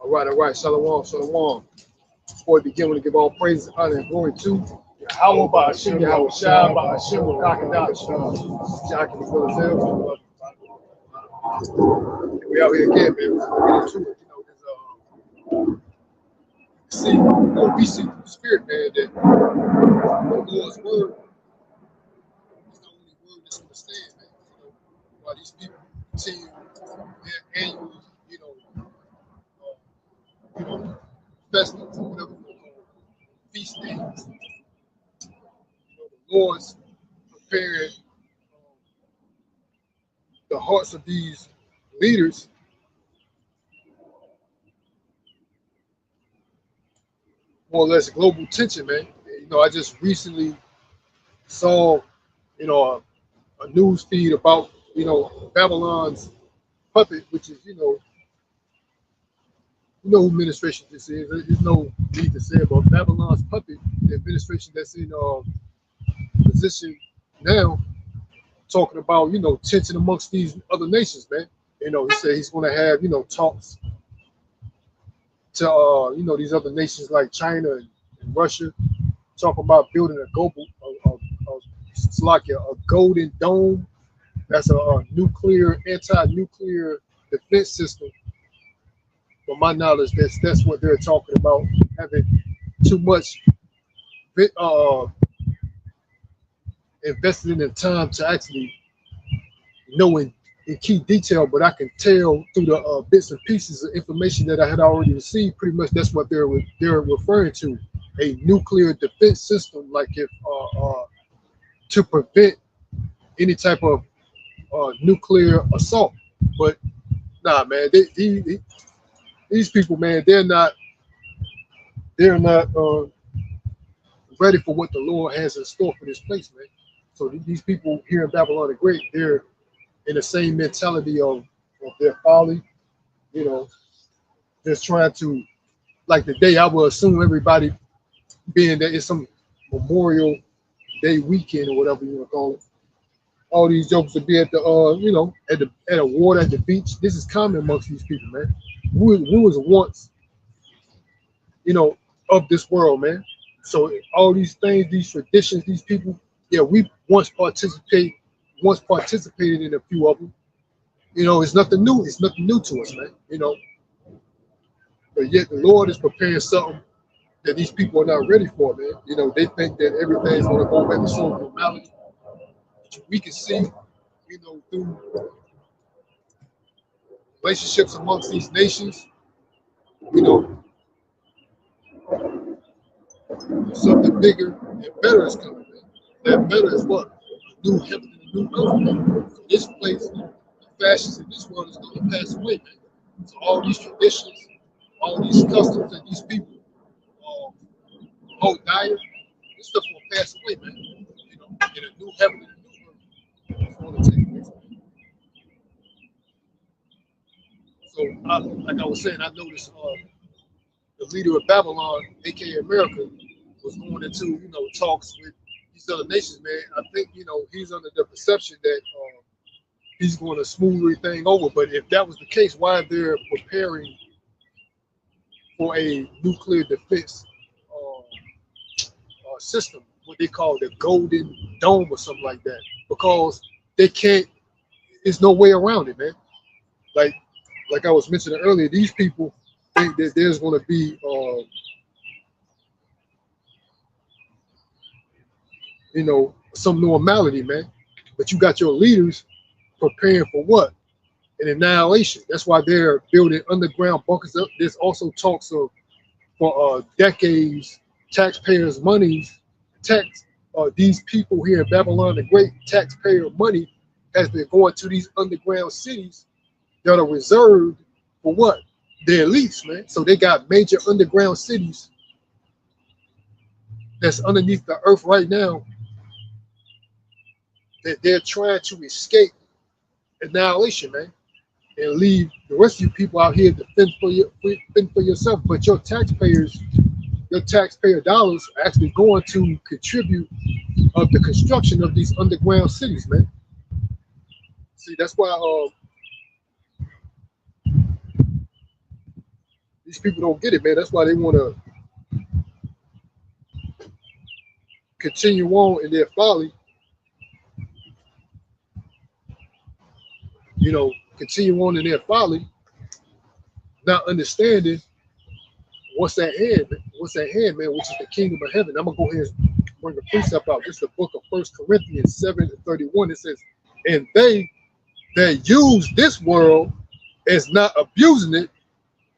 All right. Shalom, shalom. Before we begin, we give all praise, honor, and glory to Yahweh Ba'ashim, Yahweh Shah, Ba'ashim, Wakakadash, Jackie, Philadelphia. We out here again, man. We're getting to it. We see through the spirit, man, that the Lord's word is the only word that's going to stand, man. While these people continue their annual, festivals or whatever you want to call it, feast days. The Lord's preparing the hearts of these leaders more or less global tension, man. I just recently saw, a news feed about, Babylon's puppet, which is, who administration this is. There's no need to say about Babylon's puppet, the administration that's in position now, talking about, tension amongst these other nations, man. He said he's going to have, talks to, these other nations like China and Russia, talking about building a global, it's like a golden dome. That's a nuclear, anti-nuclear defense system. From my knowledge, that's what they're talking about, having too much invested in the time to actually know in key detail, but I can tell through the bits and pieces of information that I had already received. Pretty much that's what they're referring to, a nuclear defense system, like if to prevent any type of nuclear assault. But nah, man, these people, man, they're not ready for what the Lord has in store for this place, man. So these people here in Babylon the Great, they're in the same mentality of their folly, just trying to, like today, I will assume everybody, being that it's some Memorial Day weekend or whatever you want to call it, all these jokers will be at the at a water at the beach. This is common amongst these people, man. We was once, of this world, man. So all these things, these traditions, these people, yeah, we once participated in a few of them. It's nothing new. It's nothing new to us, man. But yet the Lord is preparing something that these people are not ready for, man. They think that everything's going to go back to sort of normality. We can see, through relationships amongst these nations, something bigger and better is coming, man. That better is what? A new heaven and a new earth, man. So this place, the fashions in this world is going to pass away, man. So all these traditions, all these customs that these people hold dire, this stuff will pass away, man. In a new heaven and a new earth, it's going to take place, man. So, like I was saying, I noticed the leader of Babylon, aka America, was going into talks with these other nations, man. I think he's under the perception that he's going to smooth everything over. But if that was the case, why they're preparing for a nuclear defense system, what they call the Golden Dome or something like that? Because they can't. There's no way around it, man. Like I was mentioning earlier, these people think that there's going to be some normality, man. But you got your leaders preparing for what? An annihilation. That's why they're building underground bunkers. There's also talks of for decades, taxpayers' monies, these people here in Babylon, the Great, taxpayer money has been going to these underground cities that are reserved for what? The elites, man. So they got major underground cities that's underneath the earth right now that they're trying to escape annihilation, man, and leave the rest of you people out here to fend for yourself. But your taxpayer dollars are actually going to contribute of the construction of these underground cities, man. See, that's why These people don't get it, man. That's why they want to continue on in their folly, continue on in their folly, not understanding what's at hand, man, which is the kingdom of heaven. I'm gonna go ahead and bring the precept out. This is the book of 1 Corinthians 7:31. It says, and they that use this world as not abusing it,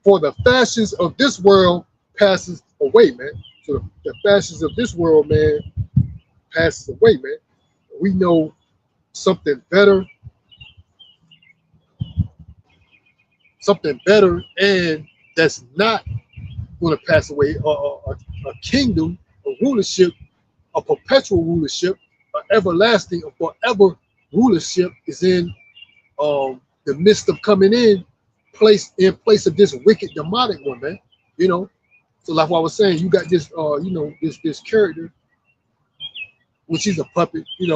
for the fashions of this world passes away, man. So the fashions of this world, man, passes away, man. We know something better, and that's not going to pass away. A kingdom, a rulership, a perpetual rulership, an everlasting, a forever rulership is in the midst of coming in place of this wicked demonic one, man. So like what I was saying, you got this this character, which is a puppet. He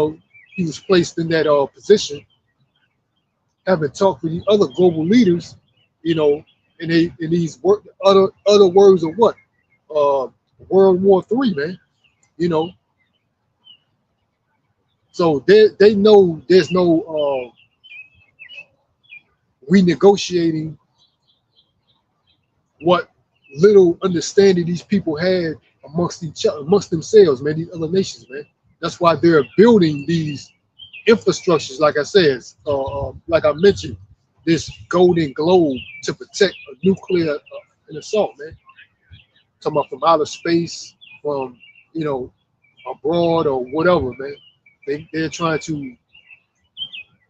was placed in that position, having talked with the other global leaders, and these other words of what? World War III, man. So they know there's no renegotiating what little understanding these people had amongst themselves, man, these other nations, man. That's why they're building these infrastructures, like I said, like I mentioned, this golden globe to protect a nuclear an assault, man. Talking about from outer space, from abroad or whatever, man. They're trying to,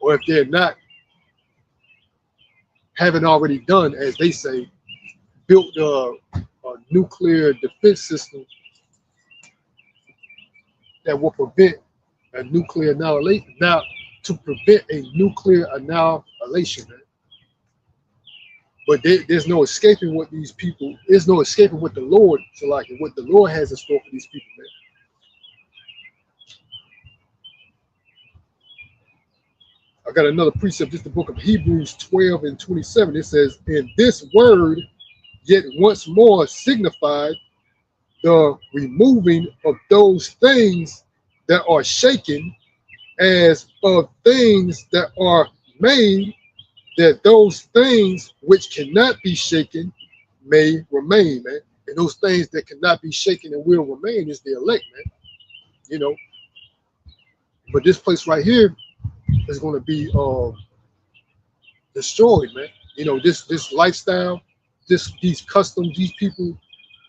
or if they're not, haven't already done, as they say, built a nuclear defense system that will prevent a nuclear annihilation. Now, to prevent a nuclear annihilation, man. But there's no escaping what these people. There's no escaping what the Lord, what the Lord has in store for these people, man. I got another precept, just the book of Hebrews 12:27. It says, "And this word yet once more signified the removing of those things that are shaken, as of things that are made, that those things which cannot be shaken may remain," man. And those things that cannot be shaken and will remain is the elect, man. But this place right here is going to be destroyed, man. This lifestyle, these customs, these people,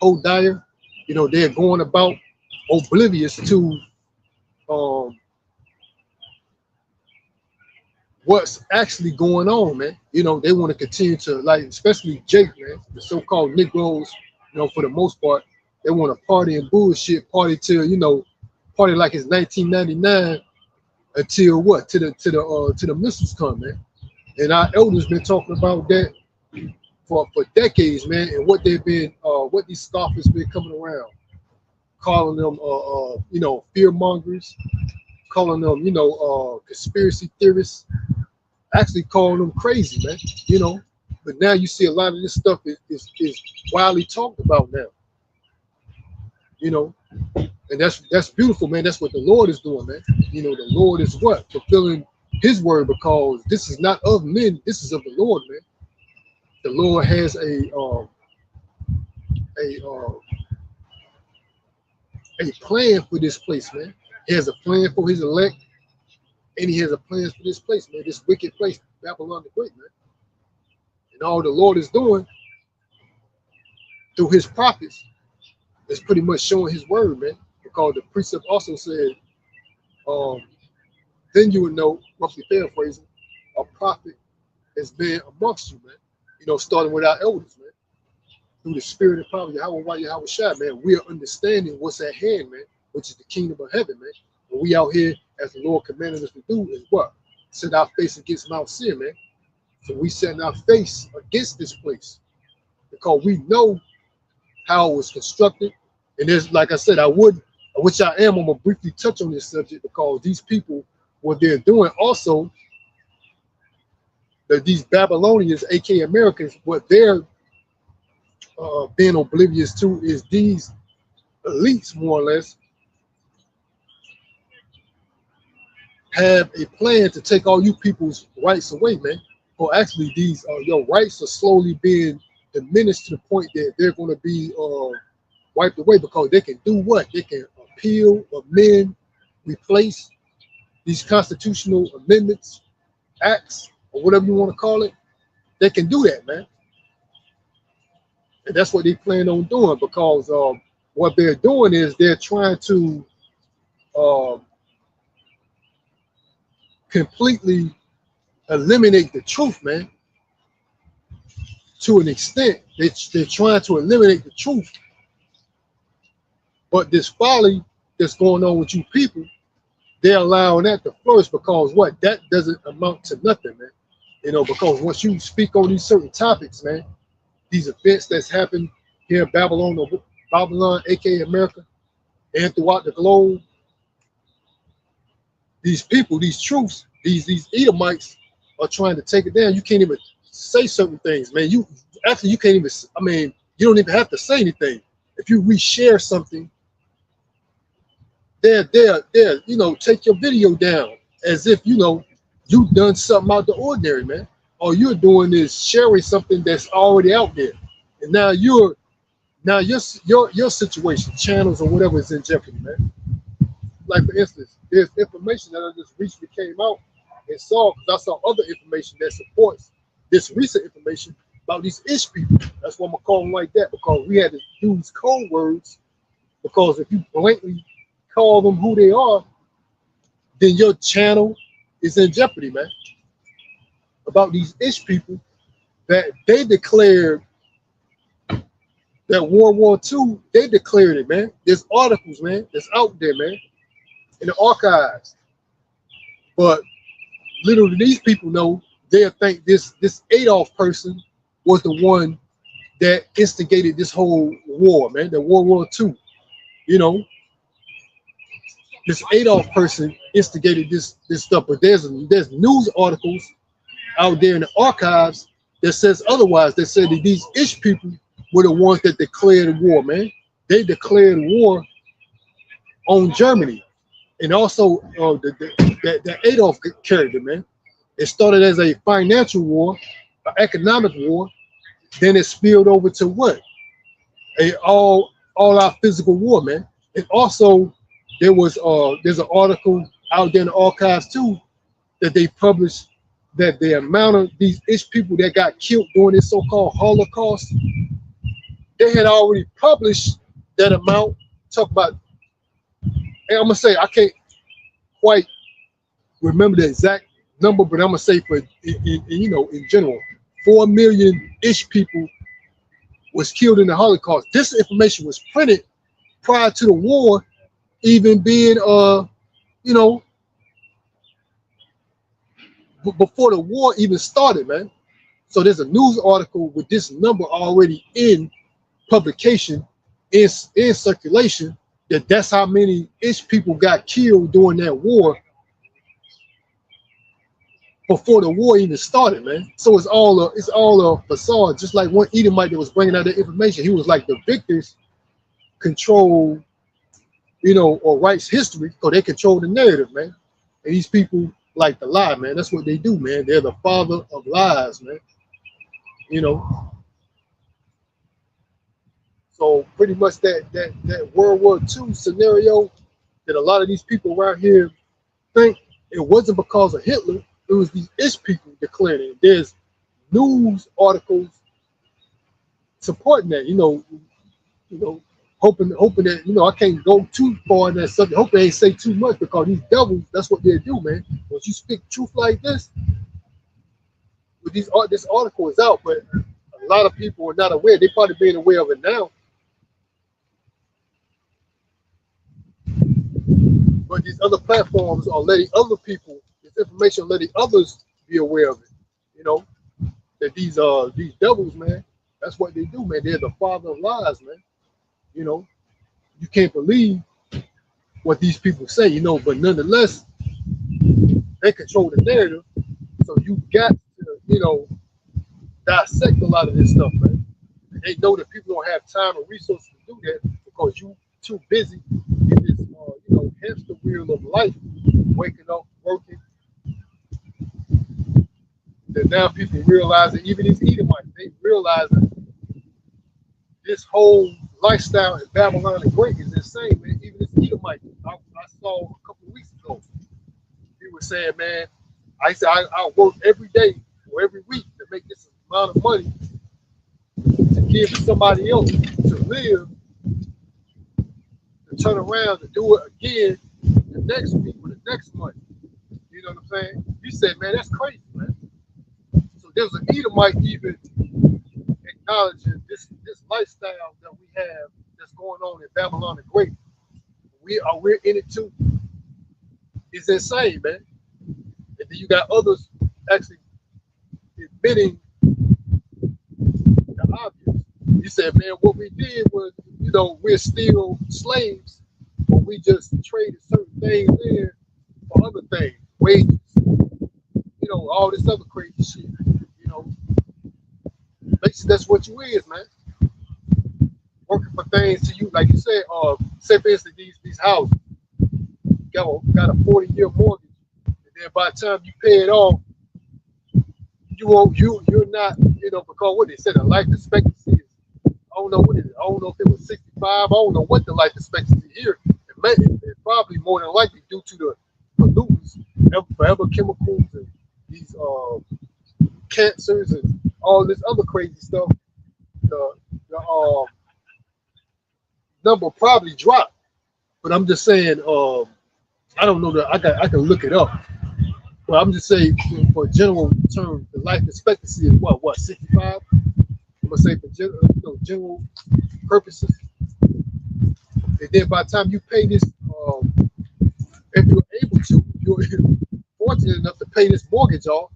Hodiah, they're going about oblivious to what's actually going on, man. They want to continue to, like, especially Jake, man, the so-called Negroes, for the most part, they want to party and bullshit, party till, party like it's 1999 until what? To the missiles come, man. And our elders been talking about that for decades, man, and what they've been, what these scoffers been coming around, calling them, fear mongers, calling them, conspiracy theorists, actually calling them crazy, man. But now you see a lot of this stuff is widely talked about now, and that's beautiful, man. That's what the Lord is doing, man. The Lord is what? Fulfilling his word, because this is not of men, this is of the Lord, man. The Lord has a plan for this place, man. He has a plan for his elect, and he has a plan for this place, man. This wicked place, Babylon the Great, man. And all the Lord is doing through his prophets is pretty much showing his word, man. Because the precept also said, then you would know, roughly paraphrasing, a prophet has been amongst you, man. Starting with our elders, man. Through the spirit and power of Yahweh Shai, man, we are understanding what's at hand, man, which is the kingdom of heaven, man. And we out here, as the Lord commanded us to do, is what? Set our face against Mount Seir, man. So we set our face against this place because we know how it was constructed. And there's, like I said, I'm gonna briefly touch on this subject, because these people, what they're doing also, these Babylonians, aka Americans, what they're being oblivious to is these elites, more or less, have a plan to take all you people's rights away, man. Or actually, these your rights are slowly being diminished to the point that they're going to be wiped away because they can do what? They can appeal, amend, replace these constitutional amendments, acts, or whatever you want to call it. They can do that, man. And that's what they plan on doing because what they're doing is they're trying to uh, completely eliminate the truth, man. To an extent, they're trying to eliminate the truth. But this folly that's going on with you people, they're allowing that to flourish because what? That doesn't amount to nothing, man. You know, because once you speak on these certain topics, man, these events that's happened here in Babylon, aka America, and throughout the globe, these people, these truths, these Edomites are trying to take it down. You can't even say certain things, man. You can't even. I mean, you don't even have to say anything. If you reshare something, they're you know, take your video down as if you've done something out the ordinary, man. All you're doing is sharing something that's already out there, and now your situation, channels or whatever is in jeopardy, man. Like for instance, there's information that I just recently came out and saw because I saw other information that supports this recent information about these Ish people. That's why I'm gonna call them like that because we had to use code words because if you blatantly call them who they are, then your channel is in jeopardy, man. About these Ish people that they declared that World War II, they declared it, man. There's articles, man, that's out there, man, in the archives. But little do these people know, they'll think this Adolf person was the one that instigated this whole war, man, the World War II. You know, this Adolf person instigated this stuff, but there's news articles out there in the archives that says otherwise. That said that these Ish people were the ones that declared war, man. They declared war on Germany, and also the Adolf character, man. It started as a financial war, an economic war, then it spilled over to what? A all out physical war, man. And also there's an article out there in the archives too that they published that the amount of these Ish people that got killed during this so-called Holocaust, they had already published that amount. Talk about, and I'm gonna say I can't quite remember the exact number, but I'm gonna say for in general, 4 million Ish people was killed in the Holocaust. This information was printed prior to the war even being before the war even started, man. So there's a news article with this number already in publication, in circulation, that's how many Ish people got killed during that war before the war even started, man. So it's all a facade. Just like one Edomite that was bringing out that information, he was like the victors control, or writes history, because they control the narrative, man. And these people like to lie, man. That's what they do, man. They're the father of lies, man. So pretty much that World War II scenario that a lot of these people around here think, it wasn't because of Hitler. It was these Ish people declaring it. There's news articles supporting that. Hoping that I can't go too far in that subject. Hope they ain't say too much because these devils, that's what they do, man. Once you speak truth like this, with this article is out, but a lot of people are not aware. They probably being aware of it now. But these other platforms are letting other people, this information, letting others be aware of it. That these devils, man, that's what they do, man. They're the father of lies, man. You can't believe what these people say, but nonetheless, they control the narrative. So you got to, dissect a lot of this stuff, man. they know that people don't have time or resources to do that because you too busy in this, hamster wheel of life, waking up, working. That now people realize that even these Edomites, they realize that this whole lifestyle in Babylon the Great is insane, man. Even this Edomite, I saw a couple of weeks ago, he was saying, man, I work every day or every week to make this amount of money to give to somebody else to live, to turn around to do it again the next week or the next month. You know what I'm saying? He said, man, that's crazy, man. So there's an Edomite even acknowledging this lifestyle that we have that's going on in Babylon the Great. We're in it too. It's insane, man. And then you got others actually admitting the obvious. He said, man, what we did was, we're still slaves, but we just traded certain things in for other things, wages, all this other crazy shit. Basically, that's what you is, man. Working for things to you, like you said, say for instance, these houses got a 40-year mortgage, and then by the time you pay it off, you're not, because what they said, the life expectancy is, I don't know what it is. I don't know if it was 65. I don't know what the life expectancy here. It's probably more than likely due to the pollutants, forever chemicals, and these cancers and all this other crazy stuff. The number probably dropped, but I'm just saying, I don't know that I can look it up. But I'm just saying, for general term, the life expectancy is what 65. I'm gonna say for general purposes. And then by the time you pay this, if you're able to, if you're fortunate enough to pay this mortgage off,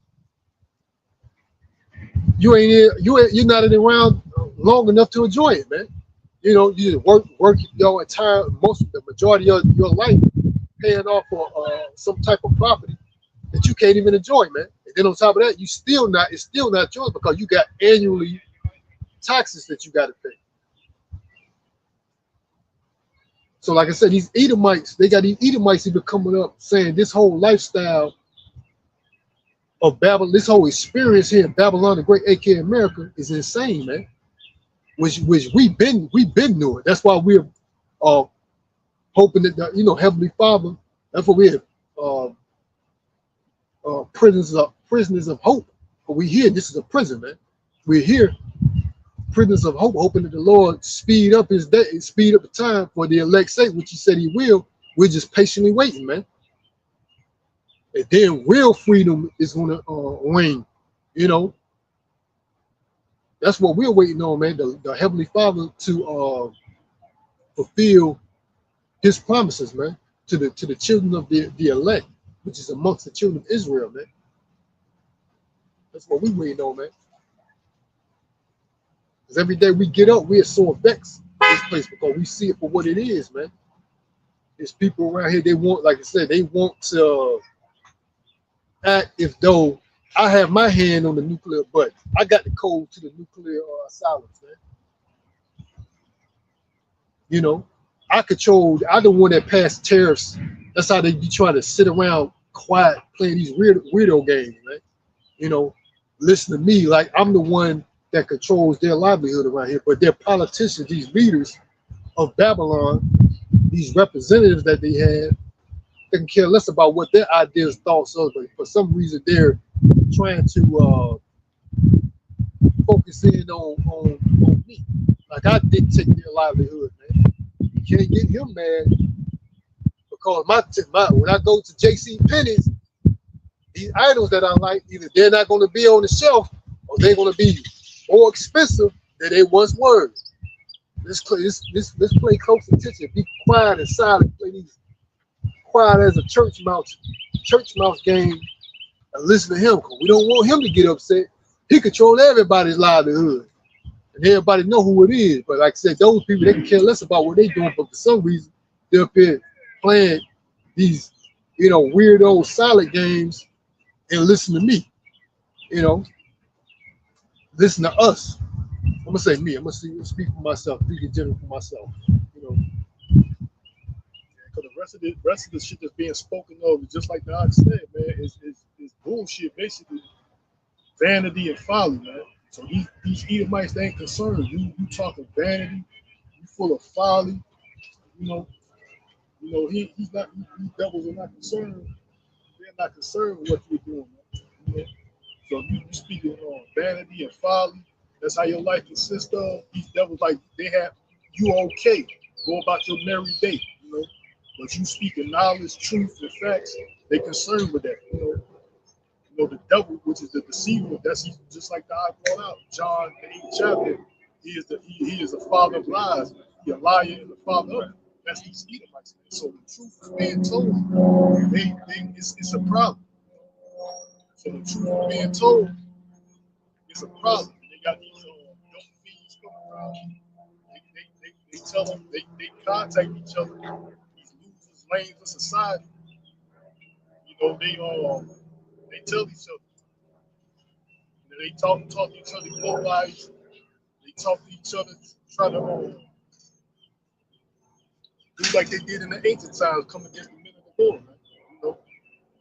you're not around long enough to enjoy it, man. You just work your entire the majority of your life paying off for some type of property that you can't even enjoy, man. And then on top of that, it's still not yours because you got annually taxes that you got to pay. So like I said, these Edomites, they got these Edomites even coming up saying this whole lifestyle of Babylon, this whole experience here in Babylon the Great, aka America, is insane, man. Which we've been knew it. That's why we're hoping that Heavenly Father. That's what we're prisoners of hope. But we here. This is a prison, man. We're here, prisoners of hope, hoping that the Lord speed up his day, speed up the time for the elect's sake, which He said He will. We're just patiently waiting, man. And then real freedom is gonna wane. That's what we're waiting on, man. The Heavenly Father to fulfill His promises, man, to the children of the elect, which is amongst the children of Israel, man. That's what we're waiting on, man. Because every day we get up, we are so vexed in this place because we see it for what it is, man. There's people around here, they want, like I said, they want to act as though I have my hand on the nuclear button. I got the code to the nuclear silence, man. I'm the one that passed tariffs. That's how they be trying to sit around quiet playing these weirdo games, man. Listen to me like I'm the one that controls their livelihood around here. But they're politicians, these leaders of Babylon, these representatives that they have, they can care less about what their ideas, thoughts are, but for some reason they're trying to focus in on me. Like I dictate their livelihood, man. You can't get him mad because when I go to J.C. Penney's, these items that I like, either they're not going to be on the shelf or they're going to be more expensive than they once were. Let's play close attention. Be quiet and silent. Play these quiet as a church mouse game and listen to him because we don't want him to get upset. He controls everybody's livelihood and everybody know who it is. But like I said, those people, they can care less about what they're doing, but for some reason they're up here playing these weird old silent games and listen to me, listen to us I'm gonna say me. I'm gonna speak for myself. Speak in general for myself. You know, Because the rest of the shit that's being spoken of, is just like the ox said, man, is bullshit. Basically, vanity and folly, man. So these Edomites, they ain't concerned. You talking vanity, you full of folly. You know, he's not. These devils are not concerned. They're not concerned with what you're doing, man. You know? So if you speaking on vanity and folly, that's how your life consists of. These devils, like they have you okay. Go about your merry day, you know. But you speaking knowledge, truth, and facts, they concerned with that, you know. You know, the devil, which is the deceiver, that's just like the I brought out, John the 8th chapter. He is the father of lies. He a liar and the father of it. That's these Edomites. So the truth is being told. It's a problem. So the truth is being told, it's a problem. They got these young fiends coming around. They tell them, they contact each other. These losers, lanes of society. You know, they tell each other. You know, they talk to each other, low lives. They talk to each other, try to do like they did in the ancient times, come against the men of the Lord, man. You know,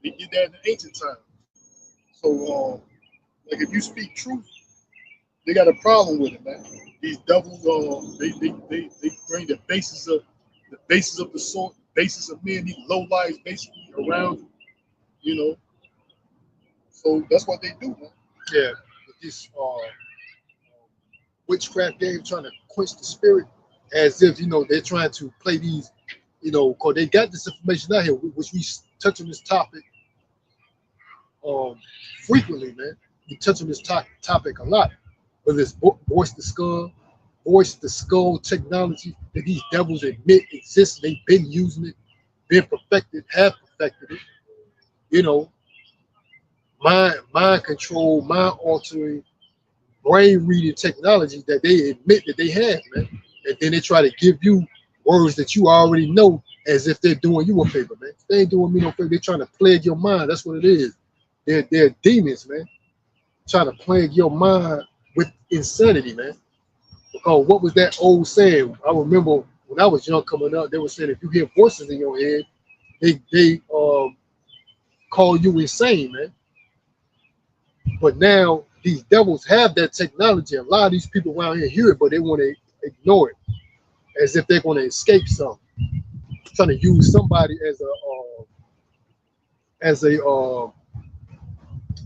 they did that in the ancient times. So, like if you speak truth, they got a problem with it, man. These devils, they bring the basis of the sword, the basis of men, these low lives basically around you, you know. So that's what they do, man. yeah. With this witchcraft game, trying to quench the spirit, as if they're trying to play these, because they got this information out here, which we touch on this topic um frequently, man. We touch on this topic a lot. Whether it's voice the skull technology that these devils admit exists, they've been using it, been perfected, have perfected it. You know, mind control, mind altering, brain reading technology that they admit that they have, man. And then they try to give you words that you already know as if they're doing you a favor, man. They ain't doing me no favor. They're trying to plague your mind. That's what it is. They're demons, man. Trying to plague your mind with insanity, man. Because what was that old saying? I remember when I was young coming up, they were saying if you hear voices in your head, they call you insane, man. But now these devils have that technology. A lot of these people around here hear it, but they want to ignore it as if they're going to escape something. Trying to use somebody as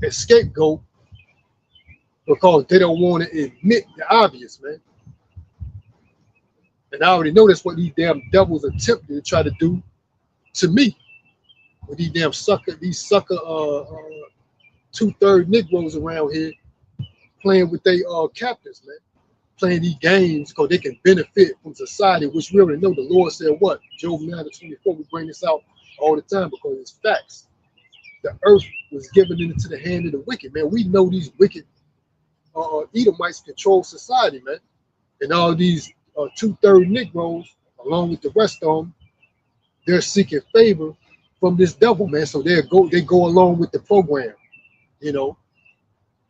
a scapegoat because they don't want to admit the obvious, man. And I already know that's what these damn devils attempted to try to do to me with these sucker 2/3 Negroes around here playing with their captors, man. Playing these games because they can benefit from society, which we already know. The Lord said what? Job 9:24. We bring this out all the time because it's facts. The earth was given into the hand of the wicked, man. We know these wicked Edomites control society, man. And all these 2/3 Negroes, along with the rest of them, they're seeking favor from this devil, man. So they go along with the program, you know.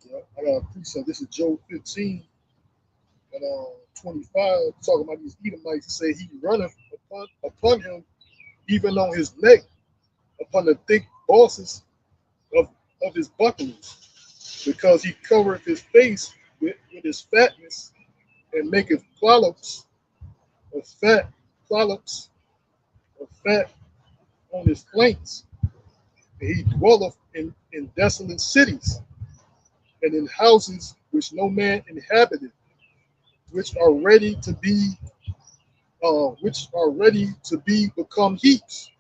Yeah, I got a precept. This is Job 15 and 25, talking about these Edomites. Say he runneth upon him, even on his neck, upon the thick bosses of, of his bucklers, because he covereth his face with his fatness, and maketh of fat collops of fat on his flanks. And he dwelleth in desolate cities, and in houses which no man inhabited, which are ready to be become heaps.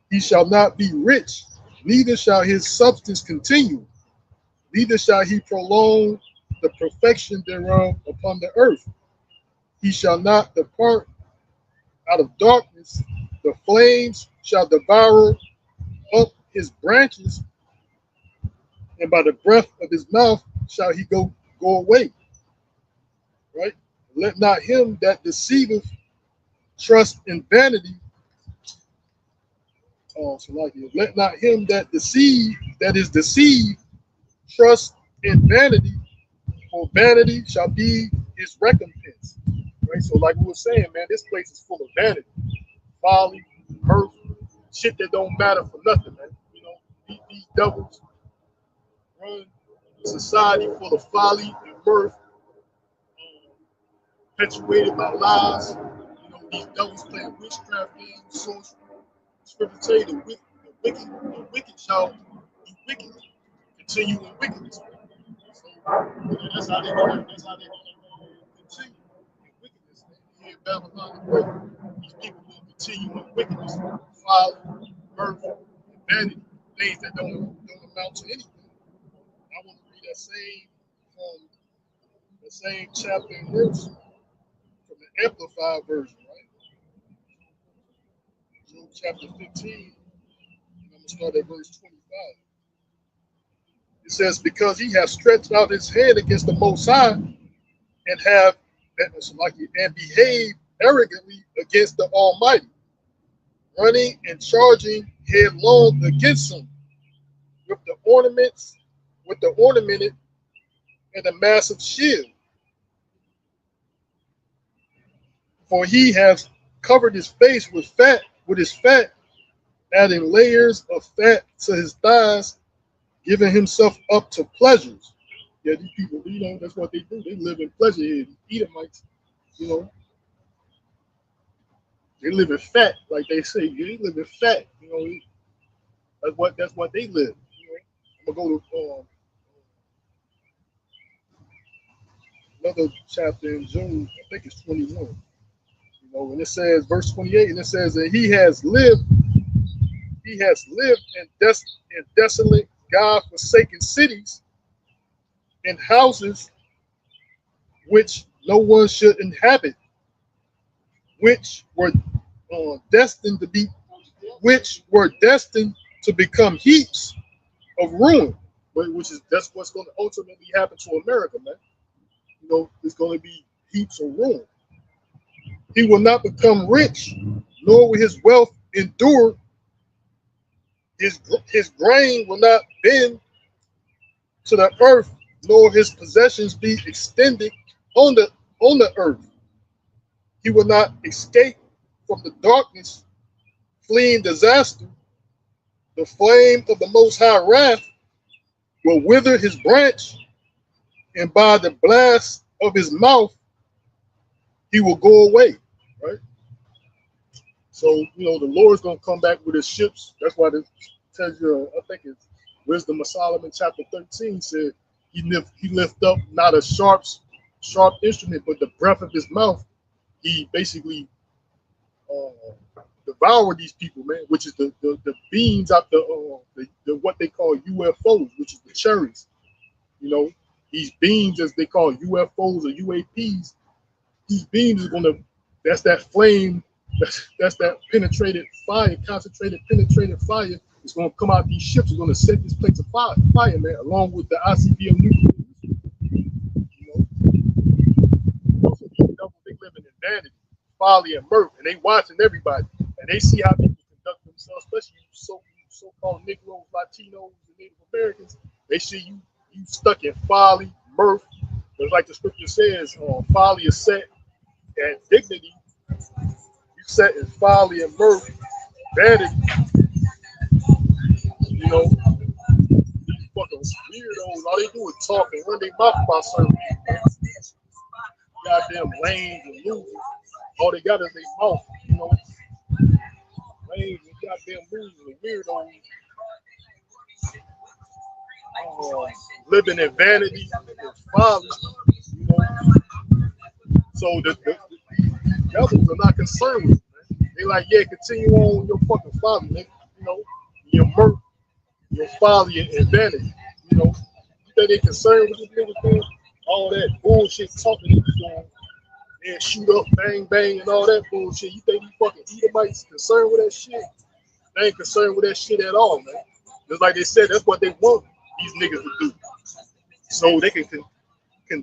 He shall not be rich, neither shall his substance continue, neither shall he prolong the perfection thereof upon the earth. He shall not depart out of darkness. The flames shall devour up his branches, and by the breath of his mouth shall he go away. Right? Let not him that deceiveth trust in vanity. So like it. Let not him that is deceived trust in vanity, for vanity shall be his recompense. Right? So like we were saying, man, this place is full of vanity, folly, mirth, shit that don't matter for nothing, man. You know, these devils run a society full of folly and mirth, perpetuated by lies. You know, these devils playing witchcraft games, sorcery. Scripture tell you the wicked shall be wicked, continue in wickedness. So that's how they're gonna continue in wickedness. Here in Babylon, these people will continue in wickedness, folly, murder, and vanity, things that don't amount to anything. I want to read that same from the same chapter and verse from the Amplified version, right? Job chapter 15, and I'm gonna start at verse 25. It says, because he has stretched out his hand against the Most High and and behaved arrogantly against the Almighty, running and charging headlong against him with the ornamented and the massive shield. For he has covered his face with his fat, adding layers of fat to his thighs, giving himself up to pleasures. Yeah, these people, you know, that's what they do. They live in pleasure here. These Edomites, you know, they live in fat, like they say. They live in fat. You know, that's what they live. You know, I'm gonna go to another chapter in June. I think it's 21. You know, and it says verse 28, and it says that he has lived in desolate, God-forsaken cities, in houses which no one should inhabit, which were destined to become heaps of ruin. That's what's going to ultimately happen to America, man. You know, it's going to be heaps of ruin. He will not become rich, nor will his wealth endure. His grain will not bend to the earth, nor his possessions be extended on the earth. He will not escape from the darkness, fleeing disaster. The flame of the Most High wrath will wither his branch, and by the blast of his mouth, he will go away. Right? So, you know, the Lord's going to come back with his ships. That's why it tells you, I think it's Wisdom of Solomon, chapter 13, said he lift up not a sharp instrument, but the breath of his mouth. He basically devour these people, man, which is the beams out the what they call UFOs, which is the cherries. You know, these beams, as they call UFOs or UAPs, these beams is gonna, that's that flame, that's that concentrated penetrated fire. It's gonna come out these ships. It's gonna set this place afire, man, along with the ICBM nuclear. You know, so these devils, they living in vanity, folly, and mirth, and they watching everybody, and they see how people conduct themselves, especially so-called Negroes, Latinos, and Native Americans. They see you stuck in folly, mirth. But like the scripture says, folly is set at dignity. You set in folly and mirth, vanity. You know, these fucking weirdos, all they do is talk and run their mouth about certain people. Goddamn lames and losers. All they got is their mouth, you know. Lames and goddamn losers and weirdos. Living in vanity and folly, you know. So the devils are not concerned with it, man. They like, yeah, continue on your fucking folly, nigga. You know, your mirth, your folly and vanity. You know, you think they concerned with this nigga thing? All that bullshit talking he's doing, and shoot up, bang, bang, and all that bullshit. You think these fucking Edomites concerned with that shit? They ain't concerned with that shit at all, man. Just like they said, that's what they want these niggas to do. So they can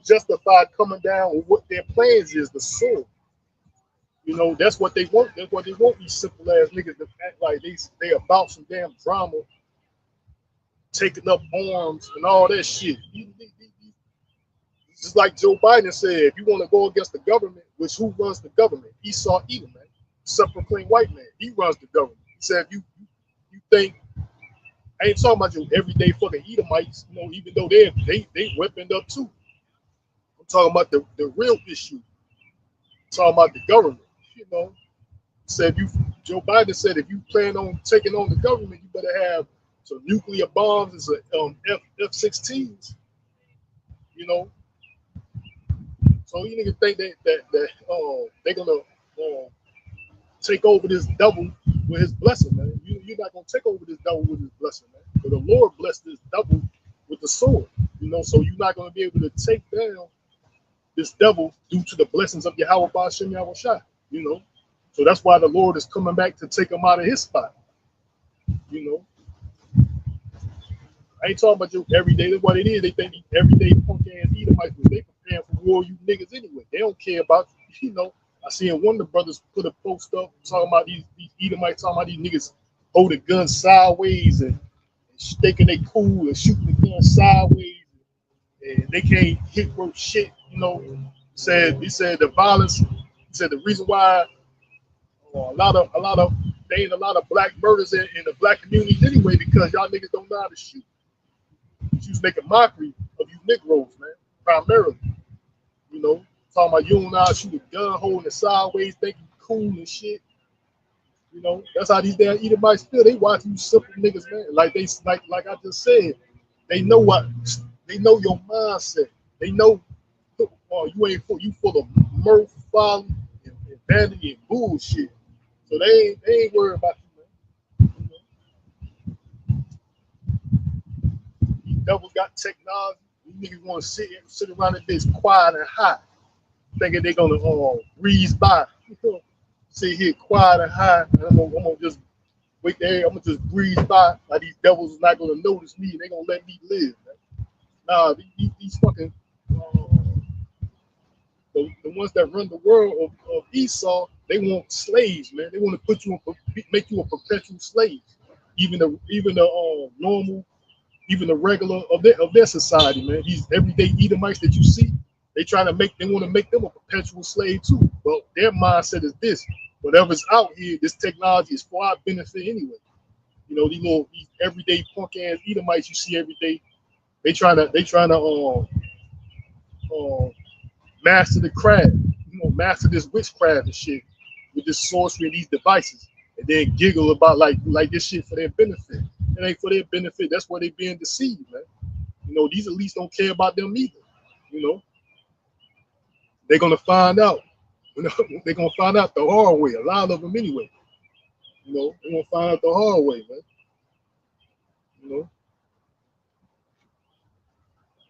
justify coming down with what their plans is, the sword. You know, that's what they want. That's what they want, these simple ass niggas to act like they about some damn drama, taking up arms and all that shit. Just like Joe Biden said, if you want to go against the government, which who runs the government? Esau Edom, man. Self-proclaimed white man. He runs the government. He said, if you think, I ain't talking about your everyday fucking Edomites, you know, even though they weaponed up too. I'm talking about the real issue. I'm talking about the government, you know. Said Joe Biden said if you plan on taking on the government, you better have some nuclear bombs and F-16s, you know. So you niggas think that they're gonna take over this double with his blessing, man. You're not gonna take over this double with his blessing, man. But the Lord blessed this double with the sword, you know. So you're not gonna be able to take down this devil due to the blessings of Yahweh Ba'ashem Yahushua, you know. So that's why the Lord is coming back to take him out of his spot, you know. I ain't talking about your everyday. That's what it is. They think everyday punk ass Edomites, they preparing for war, you niggas anyway. They don't care about you know. I seen one of the brothers put a post up talking about these Edomites, talking about these niggas holding guns sideways and thinking they cool and shooting the gun sideways and they can't hit worth shit, you know. He said the violence. He said the reason why a lot of there ain't a lot of black murders in the black communities anyway because y'all niggas don't know how to shoot. She was making mockery of you Negroes, man, primarily. You know, talking about you don't know how to shoot a gun, holding it sideways, thinking cool and shit. You know, that's how these damn Edomites feel. They watch you simple niggas, man. Like I just said, they know your mindset. They know you full of mirth, folly, and vanity and bullshit. So they ain't worried about you, man. These devils got technology. These niggas want to sit around and bitch quiet and hot, thinking they're gonna breeze by. You know, sit here quiet and hot, and I'm gonna just wait there. I'm gonna just breeze by. Like these devils is not gonna notice me, and they gonna let me live. Man. Nah, these fucking the ones that run the world of Esau, they want slaves, man. They want to put you make you a perpetual slave. Even the normal, even the regular of their society, man. These everyday Edomites that you see, they want to make them a perpetual slave too. But their mindset is this: whatever's out here, this technology is for our benefit anyway. You know, these everyday punk ass Edomites you see every day, they trying to master the craft, you know, master this witchcraft and shit with this sorcery and these devices, and then giggle about like this shit for their benefit. It ain't for their benefit. That's why they being deceived, man. You know, these elites don't care about them either. You know, they're gonna find out. You know, they're gonna find out the hard way. A lot of them anyway. You know, they're gonna find out the hard way, man. You know.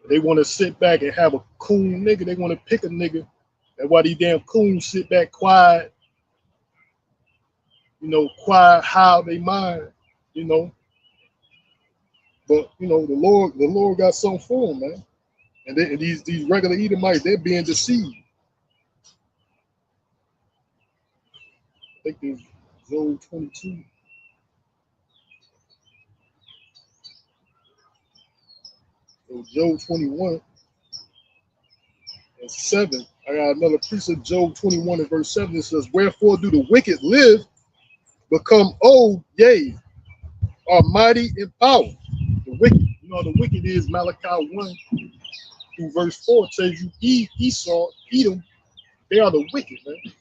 They want to sit back and have a coon nigga. They want to pick a nigga. That's why these damn coons sit back quiet, you know, quiet, how they mind, you know. But you know, the Lord got something for them, man. And these regular Edomites, they're being deceived. I think there's Job 22. So Job 21 and 7. I got another piece of Job 21 and verse 7. It says, wherefore do the wicked live, become old, yea, are mighty in power. The wicked, you know, the wicked is Malachi 1 through verse 4 tells you Esau, Edom, they are the wicked, man. It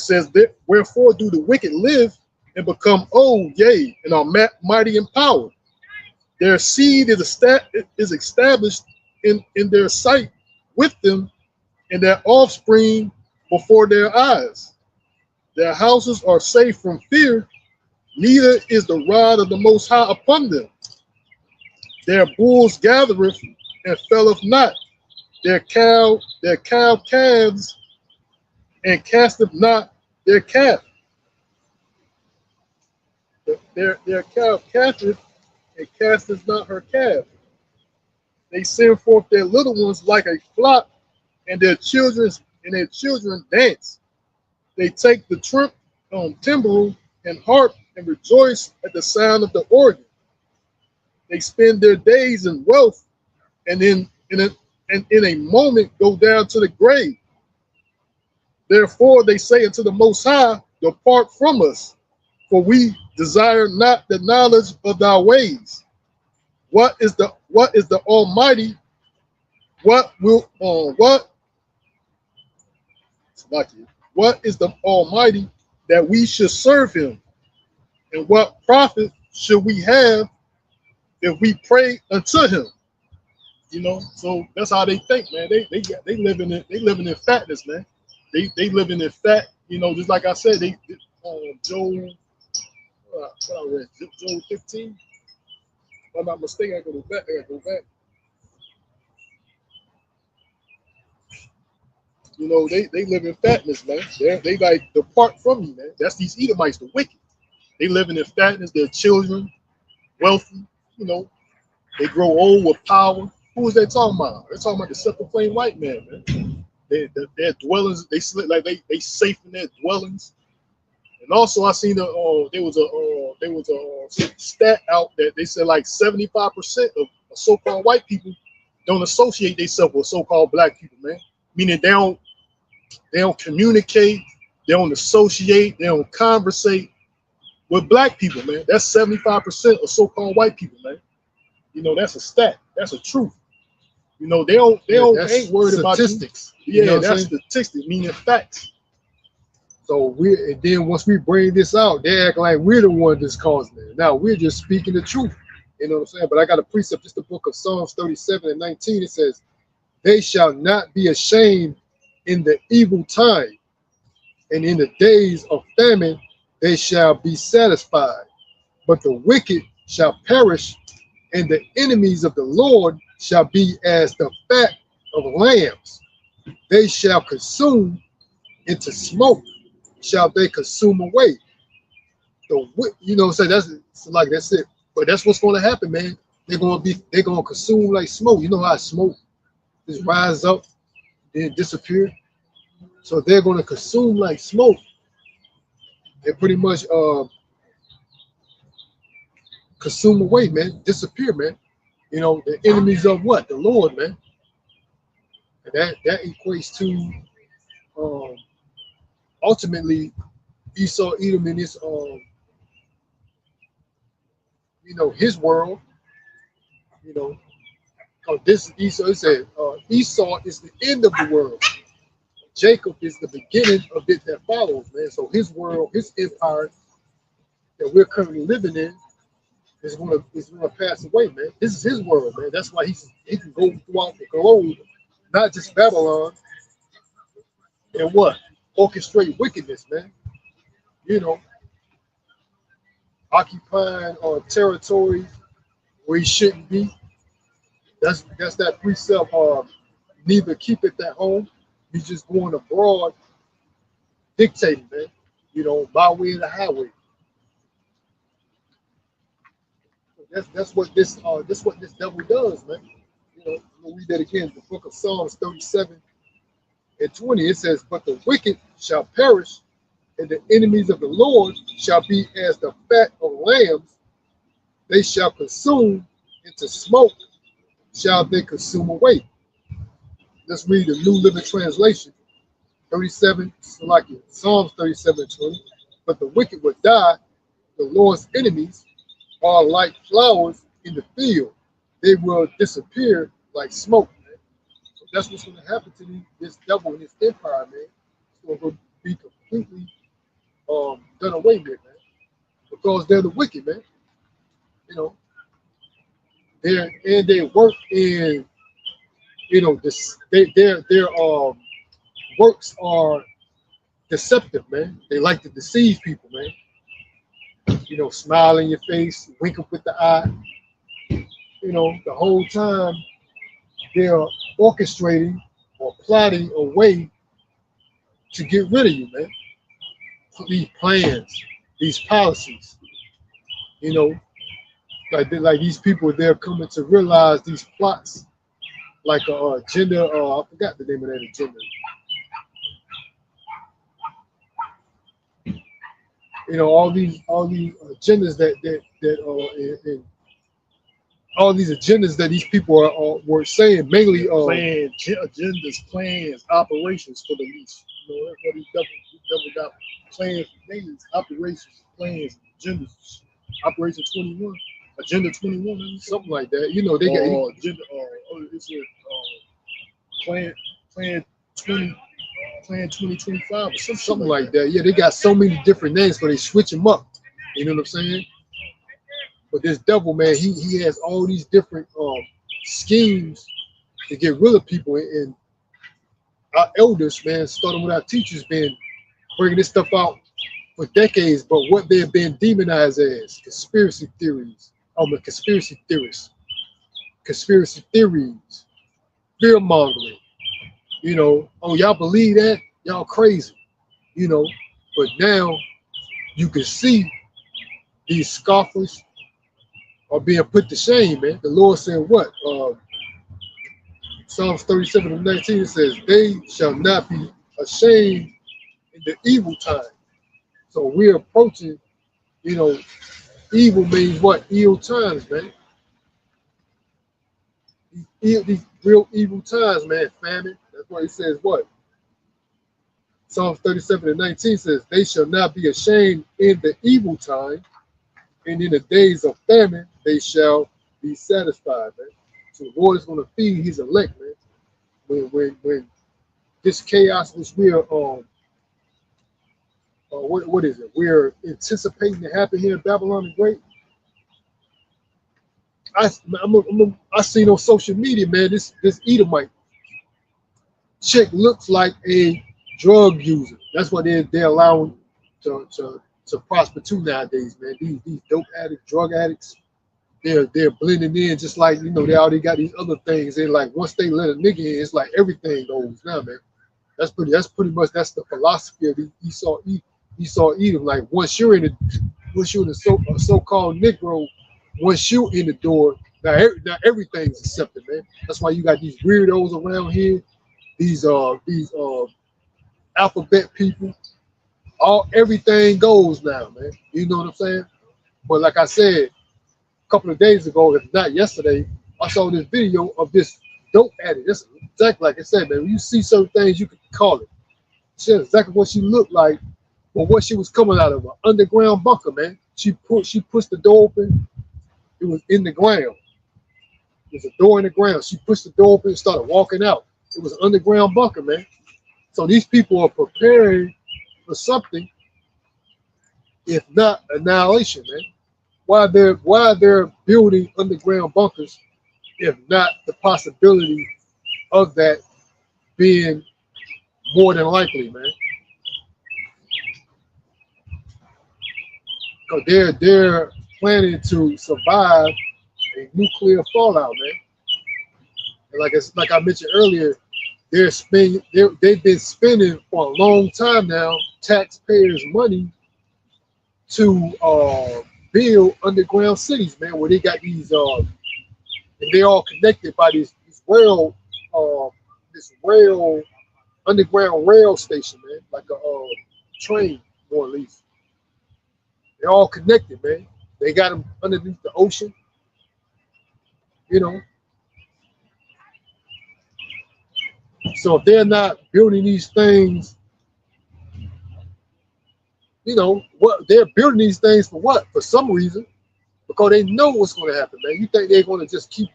says that wherefore do the wicked live and become old, yea, and are mighty in power. Their seed is established in their sight with them, and their offspring before their eyes. Their houses are safe from fear, neither is the rod of the Most High upon them. Their bulls gathereth and felleth not, their cow calves, and casteth not their calf. Their cow casteth and casteth not her calf. They send forth their little ones like a flock, and their children dance. They take the timbrel and harp and rejoice at the sound of the organ. They spend their days in wealth and in and in a moment go down to the grave. Therefore they say unto the Most High, depart from us, for we desire not the knowledge of thy ways. What is the Almighty? What is the Almighty that we should serve him? And what profit should we have if we pray unto him? You know, so that's how they think, man. They living in fatness, man. They living in fat, you know, just like I said, Joel, what I read, Joel 15. If I'm not mistaken, I gotta go back. You know, they live in fatness, man. They like, depart from me, man. That's these Edomites, the wicked. They living in fatness, their children, wealthy, you know, they grow old with power. Who is they talking about? They're talking about the simple plain white man, man. Their dwellings, they safe in their dwellings. And also, I seen there was a stat out that they said like 75% of so-called white people don't associate themselves with so-called black people, man. Meaning they don't communicate, they don't associate, they don't conversate with black people, man. That's 75% of so-called white people, man. You know, that's a stat. That's a truth. You know, they ain't worried about statistics. Yeah, you know that's statistics, meaning facts. So and then once we bring this out, they act like we're the one that's causing it. Now we're just speaking the truth. You know what I'm saying? But I got a precept, just the book of Psalms 37 and 19. It says, they shall not be ashamed in the evil time, and in the days of famine they shall be satisfied. But the wicked shall perish, and the enemies of the Lord shall be as the fat of lambs. They shall consume into smoke, shall they consume away. You know, so that's it. But that's what's going to happen, man. They're gonna consume like smoke. You know how smoke just rise up, then disappear. So they're gonna consume like smoke. They pretty much consume away, man, disappear, man. You know, the enemies of what? The Lord, man. And that equates to ultimately Esau, Edom, in his you know, his world. You know, this Esau, it said Esau is the end of the world. Jacob is the beginning of it that follows, man. So his world, his empire that we're currently living in is gonna pass away, man. This is his world, man. That's why he can go throughout the globe, not just Babylon, and what? Orchestrate wickedness, man. You know, occupying territory where he shouldn't be. That's that precept neither keep it at home. He's just going abroad dictating, man. You know, by way of the highway. That's what this devil does, man. You know, we'll read that again. The book of Psalms 37 and 20. It says, but the wicked shall perish, and the enemies of the Lord shall be as the fat of lambs. They shall consume into smoke, shall they consume away. Let's read the New Living Translation. 37, Psalms 37 and 20. But the wicked will die, the Lord's enemies are like flowers in the field. They will disappear like smoke, man. So that's what's going to happen to this devil and his empire, man. It's going to be completely done away with, man. Because they're the wicked, man. You know, they work in, you know, their works are deceptive, man. They like to deceive people, man. You know, smile in your face, wink up with the eye. You know, the whole time they're orchestrating or plotting a way to get rid of you, man. These plans, these policies, you know, like these people, they're coming to realize these plots, like a agenda. I forgot the name of that agenda. You know, all these agendas that all these agendas that these people were saying, mainly agendas, plans, operations for the least. You know, that's what he double got plans for days, operations, plans, agendas. Operation 21, Agenda 21, something like that. You know, they got agenda. It's a plan, plan 20, plan 2025 or something like that. Yeah, they got so many different names, but they switch them up. You know what I'm saying? But this devil, man, he has all these different schemes to get rid of people, and our elders, man, starting with our teachers, been bringing this stuff out for decades. But what they've been demonized as conspiracy theories, conspiracy theorists, conspiracy theories, fear mongering. You know, oh, y'all believe that? Y'all crazy. You know, but now you can see these scoffers are being put to shame, man. The Lord said what? Psalms 37:19 says, they shall not be ashamed in the evil time. So we're approaching, you know, evil means what? Evil times, man. These real evil times, man, famine. That's why he says what? Psalms 37:19 says, they shall not be ashamed in the evil time, and in the days of famine, they shall be satisfied, man. So the Lord is going to feed his elect, man. When this chaos which we are what is it? We're anticipating to happen here in Babylon the Great. I seen on social media, man, this Edomite chick looks like a drug user. That's what they're allowing to prostitute nowadays, man. These dope addicts, drug addicts, they're blending in just like, you know, they already got these other things. They like once they let a nigga in, it's like everything goes now, man. That's pretty much that's the philosophy of the Esau Edom. Like once you're in a so-called Negro, once you're in the door, now everything's accepted, man. That's why you got these weirdos around here, these alphabet people. Everything goes now, man. You know what I'm saying? But like I said, a couple of days ago, if not yesterday, I saw this video of this dope addict. That's exactly like I said, man. When you see certain things, you can call it. She had exactly what she looked like, but what she was coming out of an underground bunker, man. She pushed the door open. It was in the ground. There's a door in the ground. She pushed the door open and started walking out. It was an underground bunker, man. So these people are preparing for something, if not annihilation, man. Why they're building underground bunkers, if not the possibility of that being more than likely, man. Because they're planning to survive a nuclear fallout, man. And like I mentioned earlier, they've been spending for a long time now taxpayers' money to build underground cities, man, where they got these and they're all connected by this underground rail station, man, like a train, more or less. They're all connected, man. They got them underneath the ocean, you know. So if they're not building these things, you know, what they're building these things for what? For some reason, because they know what's going to happen, man. You think they're going to just keep,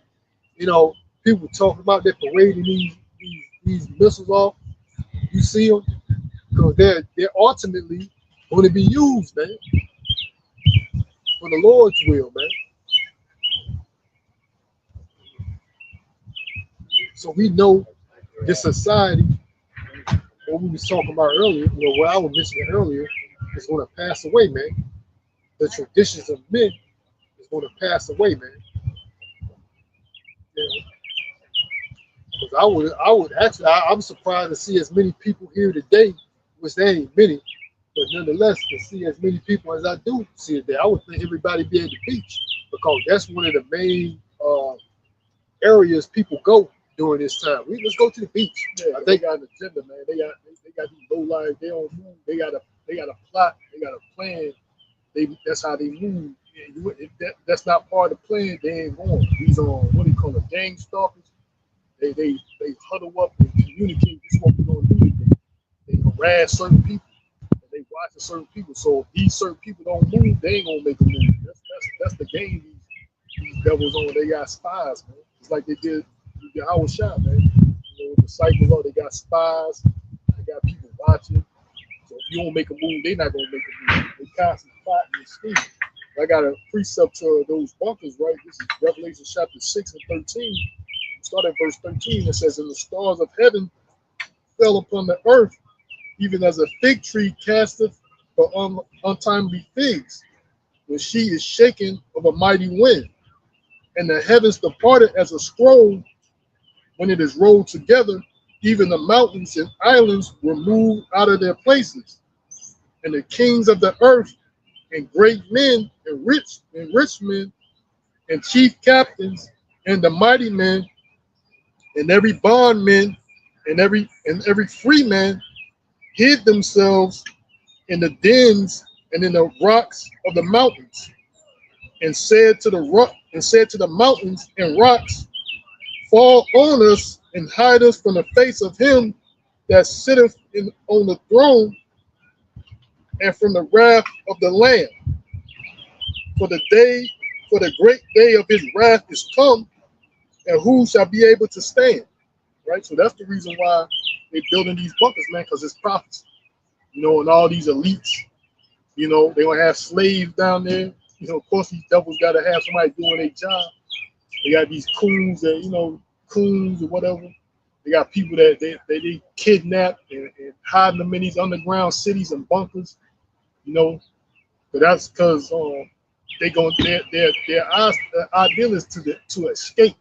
you know, people talking about they're parading these missiles off? You see them? Because they're ultimately going to be used, man, for the Lord's will, man. So we know this society, what we was talking about earlier, well, what I was mentioning earlier, is going to pass away, man. The traditions of men is going to pass away, man. You know, because I'm surprised to see as many people here today, which there ain't many, but nonetheless, to see as many people as I do see today, I would think everybody be at the beach because that's one of the main areas people go during this time. Let's go to the beach. Yeah, they got an agenda, man. They got these low lives. They don't move. They got a plot. They got a plan. That's how they move that's not part of the plan, they ain't going. These what do you call it, gang stalkers. They huddle up and communicate. This is what we're gonna do today. They harass certain people and they watch certain people. So if these certain people don't move, they ain't gonna make a move. That's the game these devils on. They got spies, man. It's like they did the Howard Shot, man. You know, the cycles are they got spies, they got people watching. So if you don't make a move, they're not gonna make a move. They constantly plotting and scheming. I got a precept to those bunkers, right? This is Revelation chapter 6 and 13. Start at verse 13. It says, and the stars of heaven fell upon the earth, even as a fig tree casteth for untimely figs, when she is shaken of a mighty wind. And the heavens departed as a scroll when it is rolled together. Even the mountains and islands were moved out of their places. And the kings of the earth and great men and rich men and chief captains and the mighty men and every bondman and every free man hid themselves in the dens and in the rocks of the mountains, and said to the mountains and rocks, fall on us and hide us from the face of him that sitteth on the throne and from the wrath of the Lamb. For the great day of his wrath is come, and who shall be able to stand? Right? So that's the reason why they're building these bunkers, man, because it's prophecy. You know, and all these elites, you know, they gonna have slaves down there. You know, of course, these devils gotta have somebody doing their job. They got these coons or whatever. They got people that they kidnap and hiding them in these underground cities and bunkers. You know, but that's because their ideal is to escape.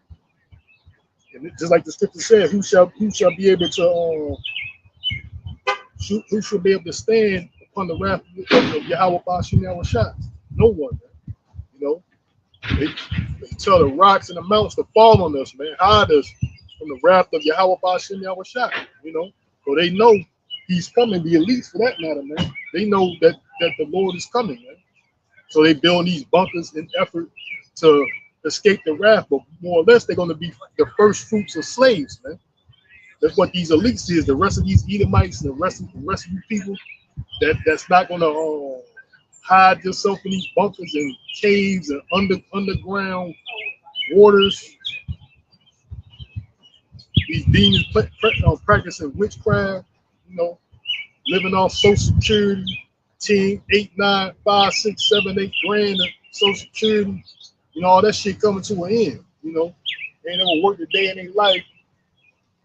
And just like the scripture said, who shall be able to who shall be able to stand upon the wrath of Yahweh Bashim Yahushua? No one, man. You know, they tell the rocks and the mountains to fall on us, man, hide us from the wrath of Yahweh Bashim Yahushua. You know, so they know he's coming. The elites, for that matter, man, they know that the Lord is coming, man. So they build these bunkers in effort to escape the wrath, but more or less they're going to be the first fruits of slaves, man. That's what these elites is. The rest of these Edomites and the rest of you people that's not going to hide yourself in these bunkers and caves and underground waters. These demons practicing witchcraft, you know, living off Social Security, 10, 8, 9, 5, 6, 7, 8 grand of Social Security. You know, all that shit coming to an end. You know, they ain't never worked a day in their life.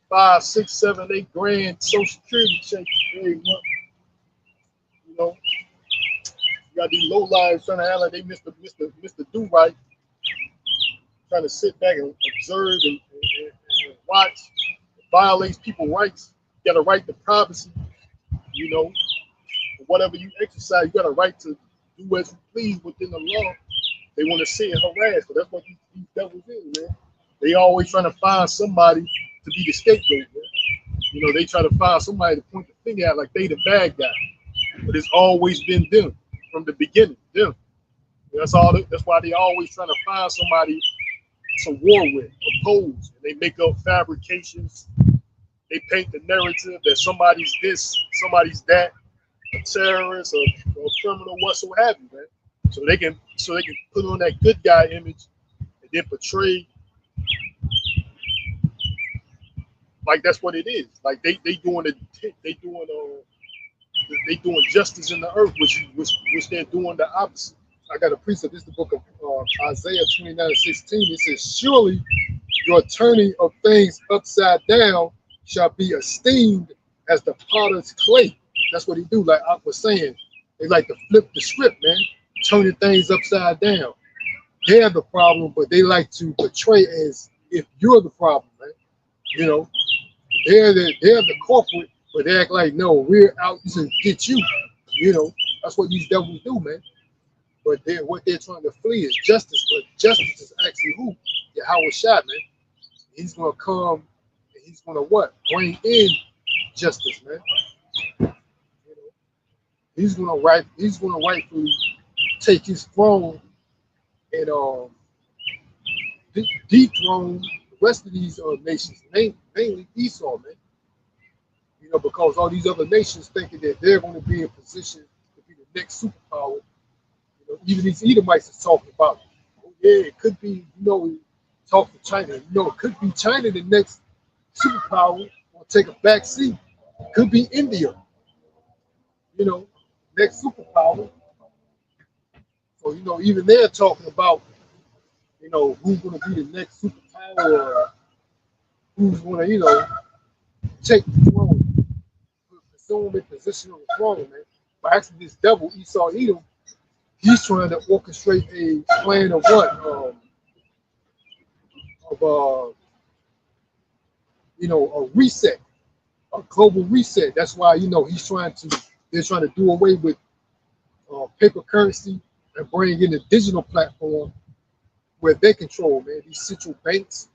5, 6, 7, 8 grand Social Security check every month. You know, you got these low lives trying to act like they Mr. Do Right, trying to sit back and observe and watch. It violates people's rights. You got a right to privacy. You know, whatever you exercise, you got a right to do as you please within the law. They want to sit and harass, so that's what these devils is, man. They always trying to find somebody to be the scapegoat, man. You know, they try to find somebody to point the finger at like they the bad guy, but it's always been them from the beginning. Them. That's why they always trying to find somebody to war with, oppose. And they make up fabrications. They paint the narrative that somebody's this, somebody's that, a terrorist or a criminal, whatsoever, man. So they can put on that good guy image and then portray like that's what it is. Like they doing justice in the earth, which they're doing the opposite. I got a precept. This is the book of Isaiah 29:16. It says, surely your turning of things upside down shall be esteemed as the potter's clay. That's what he do. Like I was saying, they like to flip the script, man, turning things upside down. They're the problem, but they like to portray as if you're the problem, man. You know, they're the corporate, but they act like, no, we're out to get you. You know, that's what these devils do, man. But what they're trying to flee is justice. But justice is actually who? Yahweh Shai, man. He's gonna come and he's gonna what? Bring in justice, man. You know, he's gonna rightfully take his throne and dethrone the rest of these nations, mainly Esau, man. You know, because all these other nations thinking that they're going to be in position to be the next superpower. You know, even these Edomites is talking about, oh, yeah, it could be, you know, we talk to China, you know, it could be China the next superpower or take a back seat. It could be India, you know, next superpower. So, you know, even they're talking about, you know, who's going to be the next superpower, or who's going to, you know, take the throne, assume a position on the throne, man. But actually, this devil, Esau Edom, he's trying to orchestrate a plan of what? Of you know, a reset, a global reset. That's why, you know, they're trying to do away with paper currency and bring in a digital platform where they control, man. These central banks,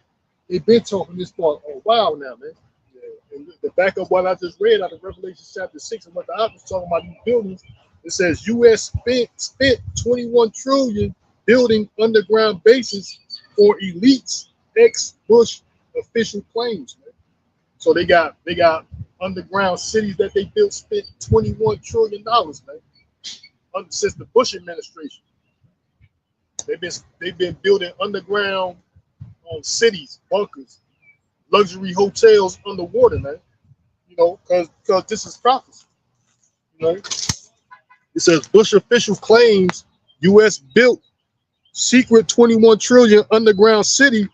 they've been talking this for a while now, man. Yeah. And the back of what I just read out of Revelation chapter 6 and what the author was talking about these buildings, it says U.S. spent 21 trillion building underground bases for elites, ex-Bush official claims, man. So they got underground cities that they built, spent $21 trillion, man, since the Bush administration. They've been building underground cities, bunkers, luxury hotels underwater, man. You know, because this is prophecy. You know, it says Bush official claims U.S. built secret 21 trillion underground city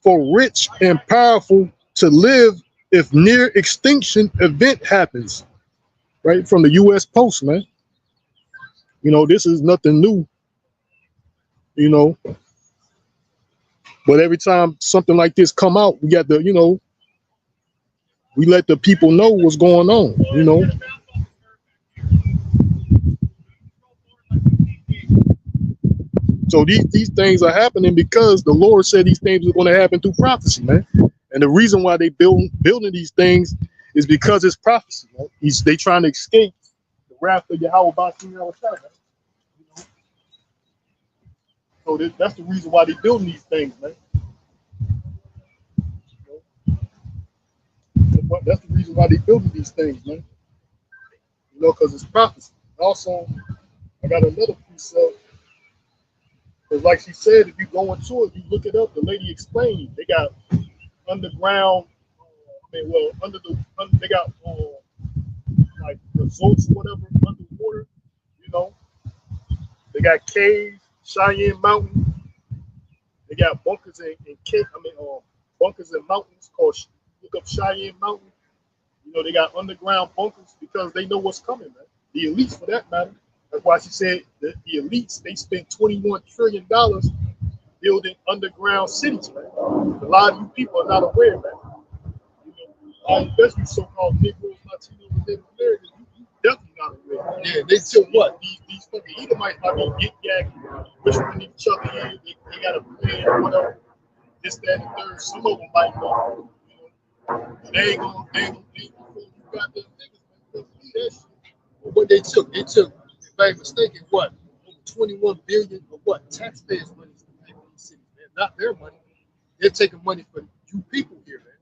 for rich and powerful to live if near extinction event happens. Right from the U.S. Post, man. You know, this is nothing new. You know, but every time something like this come out, we got the, you know, we let the people know what's going on. You know, so these things are happening because the Lord said these things are going to happen through prophecy, man. And the reason why they building these things is because it's prophecy. Man. They trying to escape the wrath of Yahweh Bashim Yahushua. You know? So that's the reason why they building these things, man. You know? That's the reason why they building these things, man. You know, because it's prophecy. Also, I got another piece of, because like she said, if you go into it, you look it up, the lady explained, they got underground, they got like resorts, whatever, underwater, you know. They got caves, Cheyenne Mountain. They got bunkers bunkers in mountains called, look up Cheyenne Mountain. You know, they got underground bunkers because they know what's coming, man. The elites, for that matter. That's why she said that the elites, they spent $21 trillion building underground cities, man. A lot of you people are not aware, man. You know, especially so-called Negroes, Latinos, and Native Americans, you definitely not aware. Yeah, they took what? These fucking Edomites might be get-yak, whispering each other in, they got a plan or whatever, this, that, and the third. Some of them might know, you know. But they ain't gonna fool you goddamn niggas, man. They don't believe that shit. What they took, if I'm mistaken, what? Over 21 billion of what? Taxpayers' money to pay for these cities, man. Not their money. They're taking money for you people here, man.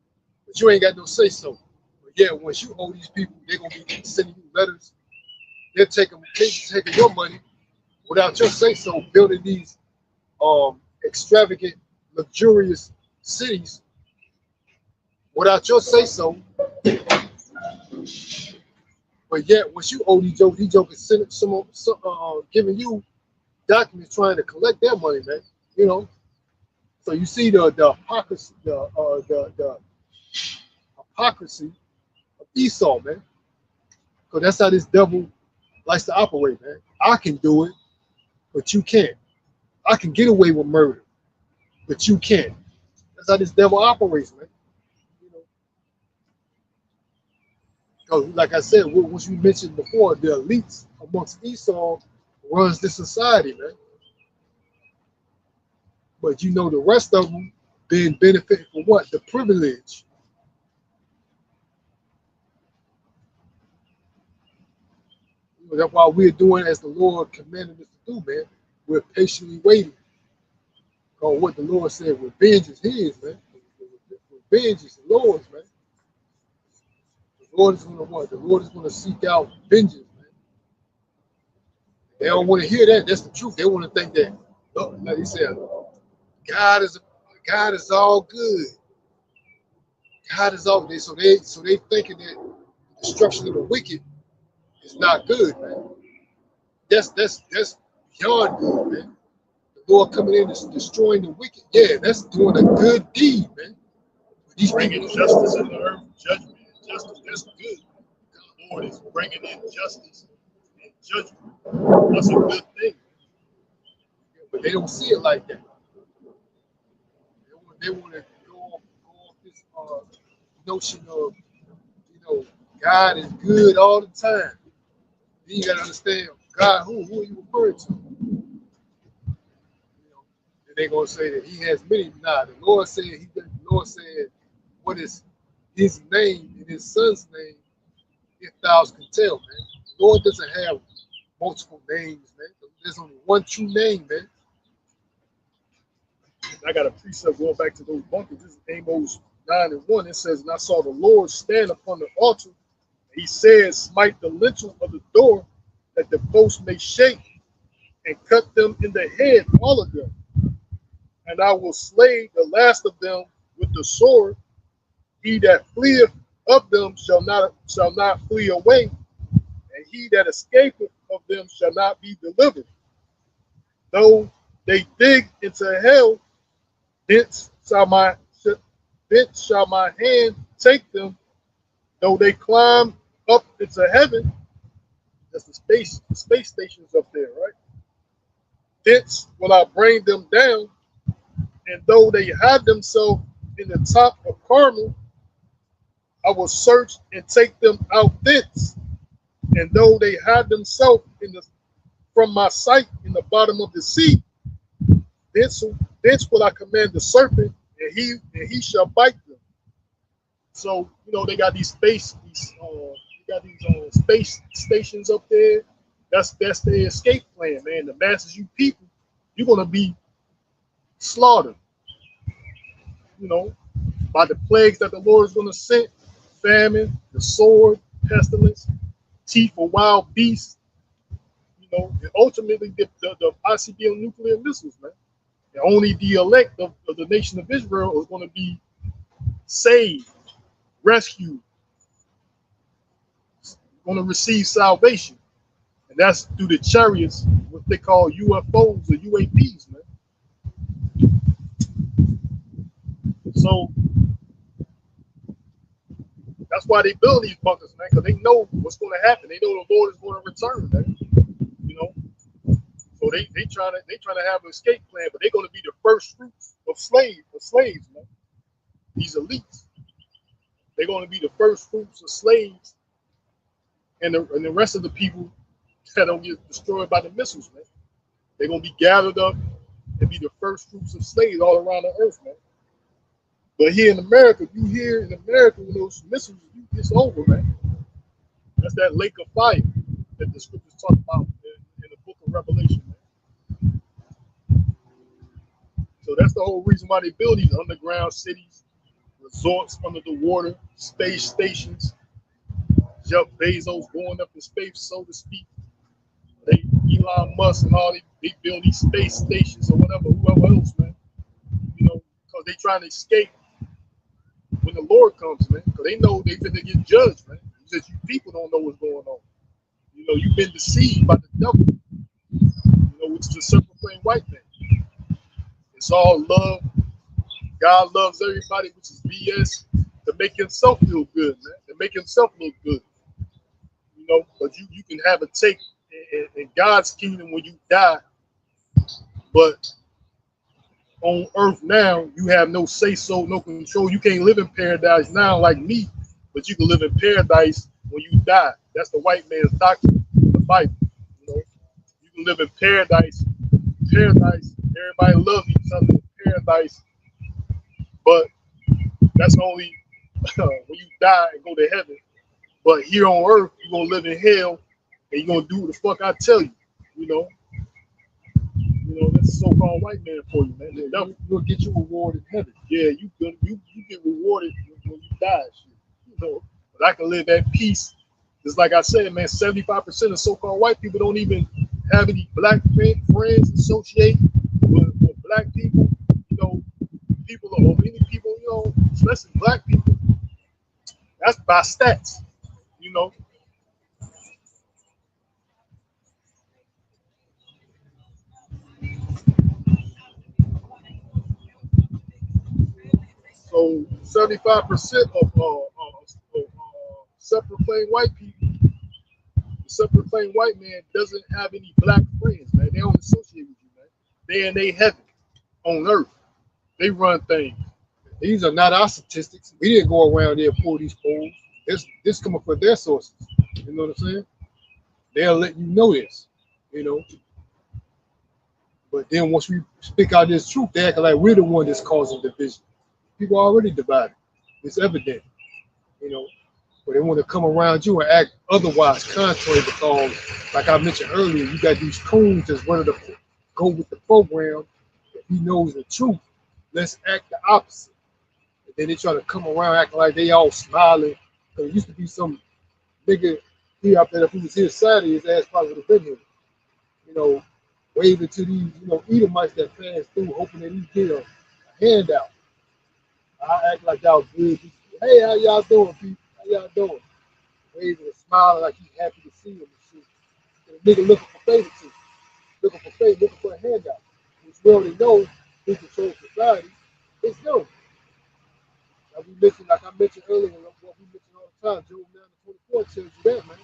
But you ain't got no say so. But yeah, once you owe these people, they're gonna be sending you letters. They're taking your money without your say so, building these extravagant, luxurious cities without your say so. But yet, once you owe these jokers sending giving you documents trying to collect their money, man. You know. So you see the hypocrisy, the hypocrisy of Esau, man. Because that's how this devil likes to operate, man. I can do it, but you can't. I can get away with murder, but you can't. That's how this devil operates, man. You know, because like I said, what you mentioned before, the elites amongst Esau runs this society, man. But you know, the rest of them being benefited from what? The privilege. That's why we're doing as the Lord commanded us to do, man. We're patiently waiting. or what the Lord said, revenge is his, man. Revenge is the Lord's, man. The Lord is gonna what? The Lord is gonna seek out vengeance, man. They don't want to hear that. That's the truth. They want to think that, oh, like he said, God is God is all good. God is all good. So they thinking that the destruction of the wicked is not good, man. That's beyond good, man. The Lord coming in and destroying the wicked. Yeah, that's doing a good deed, man. He's bringing justice in the earth, judgment and justice. That's good. The Lord is bringing in justice and judgment. That's a good thing. But they don't see it like that. They want to go off this notion of, God is good all the time. Then you got to understand, God, who are you referring to? And they're going to say that he has many. Nah, the Lord said, what is his name and his son's name, if thou can tell, man. The Lord doesn't have multiple names, man. There's only one true name, man. I got a precept going back to those bunkers. This is Amos 9:1. It says, and I saw the Lord stand upon the altar. And he said, smite the lintel of the door, that the posts may shake, and cut them in the head, all of them. And I will slay the last of them with the sword. He that fleeth of them shall not flee away, and he that escapeth of them shall not be delivered. Though they dig into hell, thence shall my hand take them. Though they climb up into heaven, that's the space stations up there, right? Thence will I bring them down, and though they hide themselves in the top of Carmel, I will search and take them out thence. And though they hide themselves from my sight in the bottom of the sea, thence will I command the serpent, and he shall bite them. So they got these space stations up there. That's their escape plan, man. The masses, you people, you're gonna be slaughtered. By the plagues that the Lord is gonna send: famine, the sword, pestilence, teeth of wild beasts. And ultimately the ICBM nuclear missiles, man. And only the elect of the nation of Israel is going to be saved, rescued, going to receive salvation. And that's through the chariots, what they call UFOs or UAPs, man. So that's why they build these bunkers, man, because they know what's going to happen. They know the Lord is going to return, man. So they trying to have an escape plan, but they're going to be the first fruits of slaves, man. These elites, they're going to be the first fruits of slaves, and the rest of the people that don't get destroyed by the missiles, man. They're going to be gathered up and be the first fruits of slaves all around the earth, man. But here in America, when those missiles, it's over, man. That's that lake of fire that the scriptures talk about in the book of Revelation, man. So that's the whole reason why they build these underground cities, resorts under the water, space stations. Jeff Bezos going up in space, so to speak. Elon Musk and all, they build these space stations or whoever else, man. Because they trying to escape when the Lord comes, man. Because they know they're going to get judged, man. It's just you people don't know what's going on. You've been deceived by the devil, which is a self-proclaimed white man. It's all love. God loves everybody, which is BS, to make himself feel good, man. To make himself look good. But you can have a take in God's kingdom when you die. But on earth now, you have no say-so, no control. You can't live in paradise now like me, but you can live in paradise when you die. That's the white man's doctrine, the Bible. You can live in paradise. Everybody loves each other in paradise, but that's only when you die and go to heaven. But here on earth, you're gonna live in hell, and you're gonna do what the fuck I tell you. You know, that's a so-called white man for you, man. Yeah, The devil. you'll get you reward in heaven. Yeah, you get rewarded when you die. Shit. You know, but I can live at peace. Just like I said, man, 75% of so-called white people don't even have any black friends associate with black people. You know, people or many people, you know, especially black people. That's by stats. You know, so 75% of separate plain white people, the separate plain white man doesn't have any black friends, man. They don't associate with you, man. They in they heaven on earth. They run things. These are not our statistics. We didn't go around there and pull these polls. This coming from their sources. You know what I'm saying? They'll let you know this. You know. But then once we speak out this truth, they act like we're the one that's causing division. People are already divided. It's evident. You know. But they want to come around you and act otherwise, contrary, because, like I mentioned earlier, you got these coons that's ready to go with the program. If he knows the truth, let's act the opposite. And then they try to come around acting like they all smiling. Because it used to be some nigga here out there, if he was here Saturday, his ass probably would have been here. You know, waving to these, Edomites that pass through, hoping that he get a handout. I act like y'all good. Hey, how y'all doing, people? How y'all doing? Waving and smiling like he's happy to see him and shit. And the nigga looking for favor too. Looking for favor, looking for a handout. Which we already know who controls society. It's them. Like I mentioned earlier, what we mentioned all the time, Job 9:24 tells you that, man.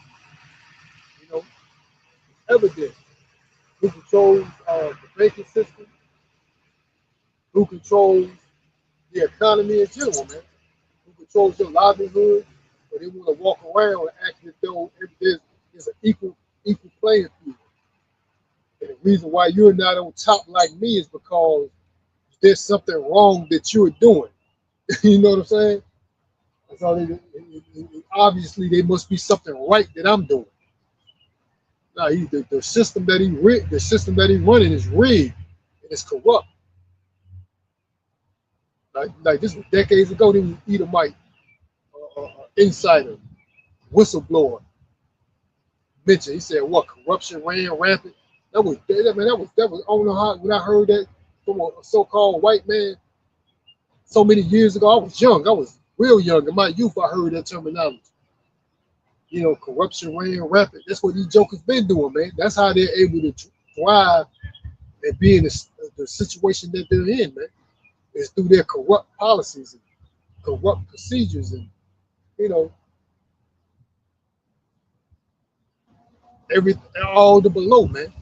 You know, it's evident who controls the banking system, who controls the economy in general, man. Who controls your livelihood, but they want to walk around and act as though there's an equal playing field. And the reason why you're not on top like me is because there's something wrong that you're doing. You know what I'm saying? That's all obviously, there must be something right that I'm doing. Now, the system that the system that he's running is rigged and it's corrupt. Like this was decades ago. There was Edomite insider, whistleblower mentioned. He said, "What corruption ran rampant." That was. I don't know how when I heard that from a so-called white man so many years ago. I was young. I was real young. In my youth, I heard that terminology. Corruption ran rampant. That's what these jokers been doing, man. That's how they're able to thrive and be in the situation that they're in, man. It's through their corrupt policies and corrupt procedures and you know every all the below, man.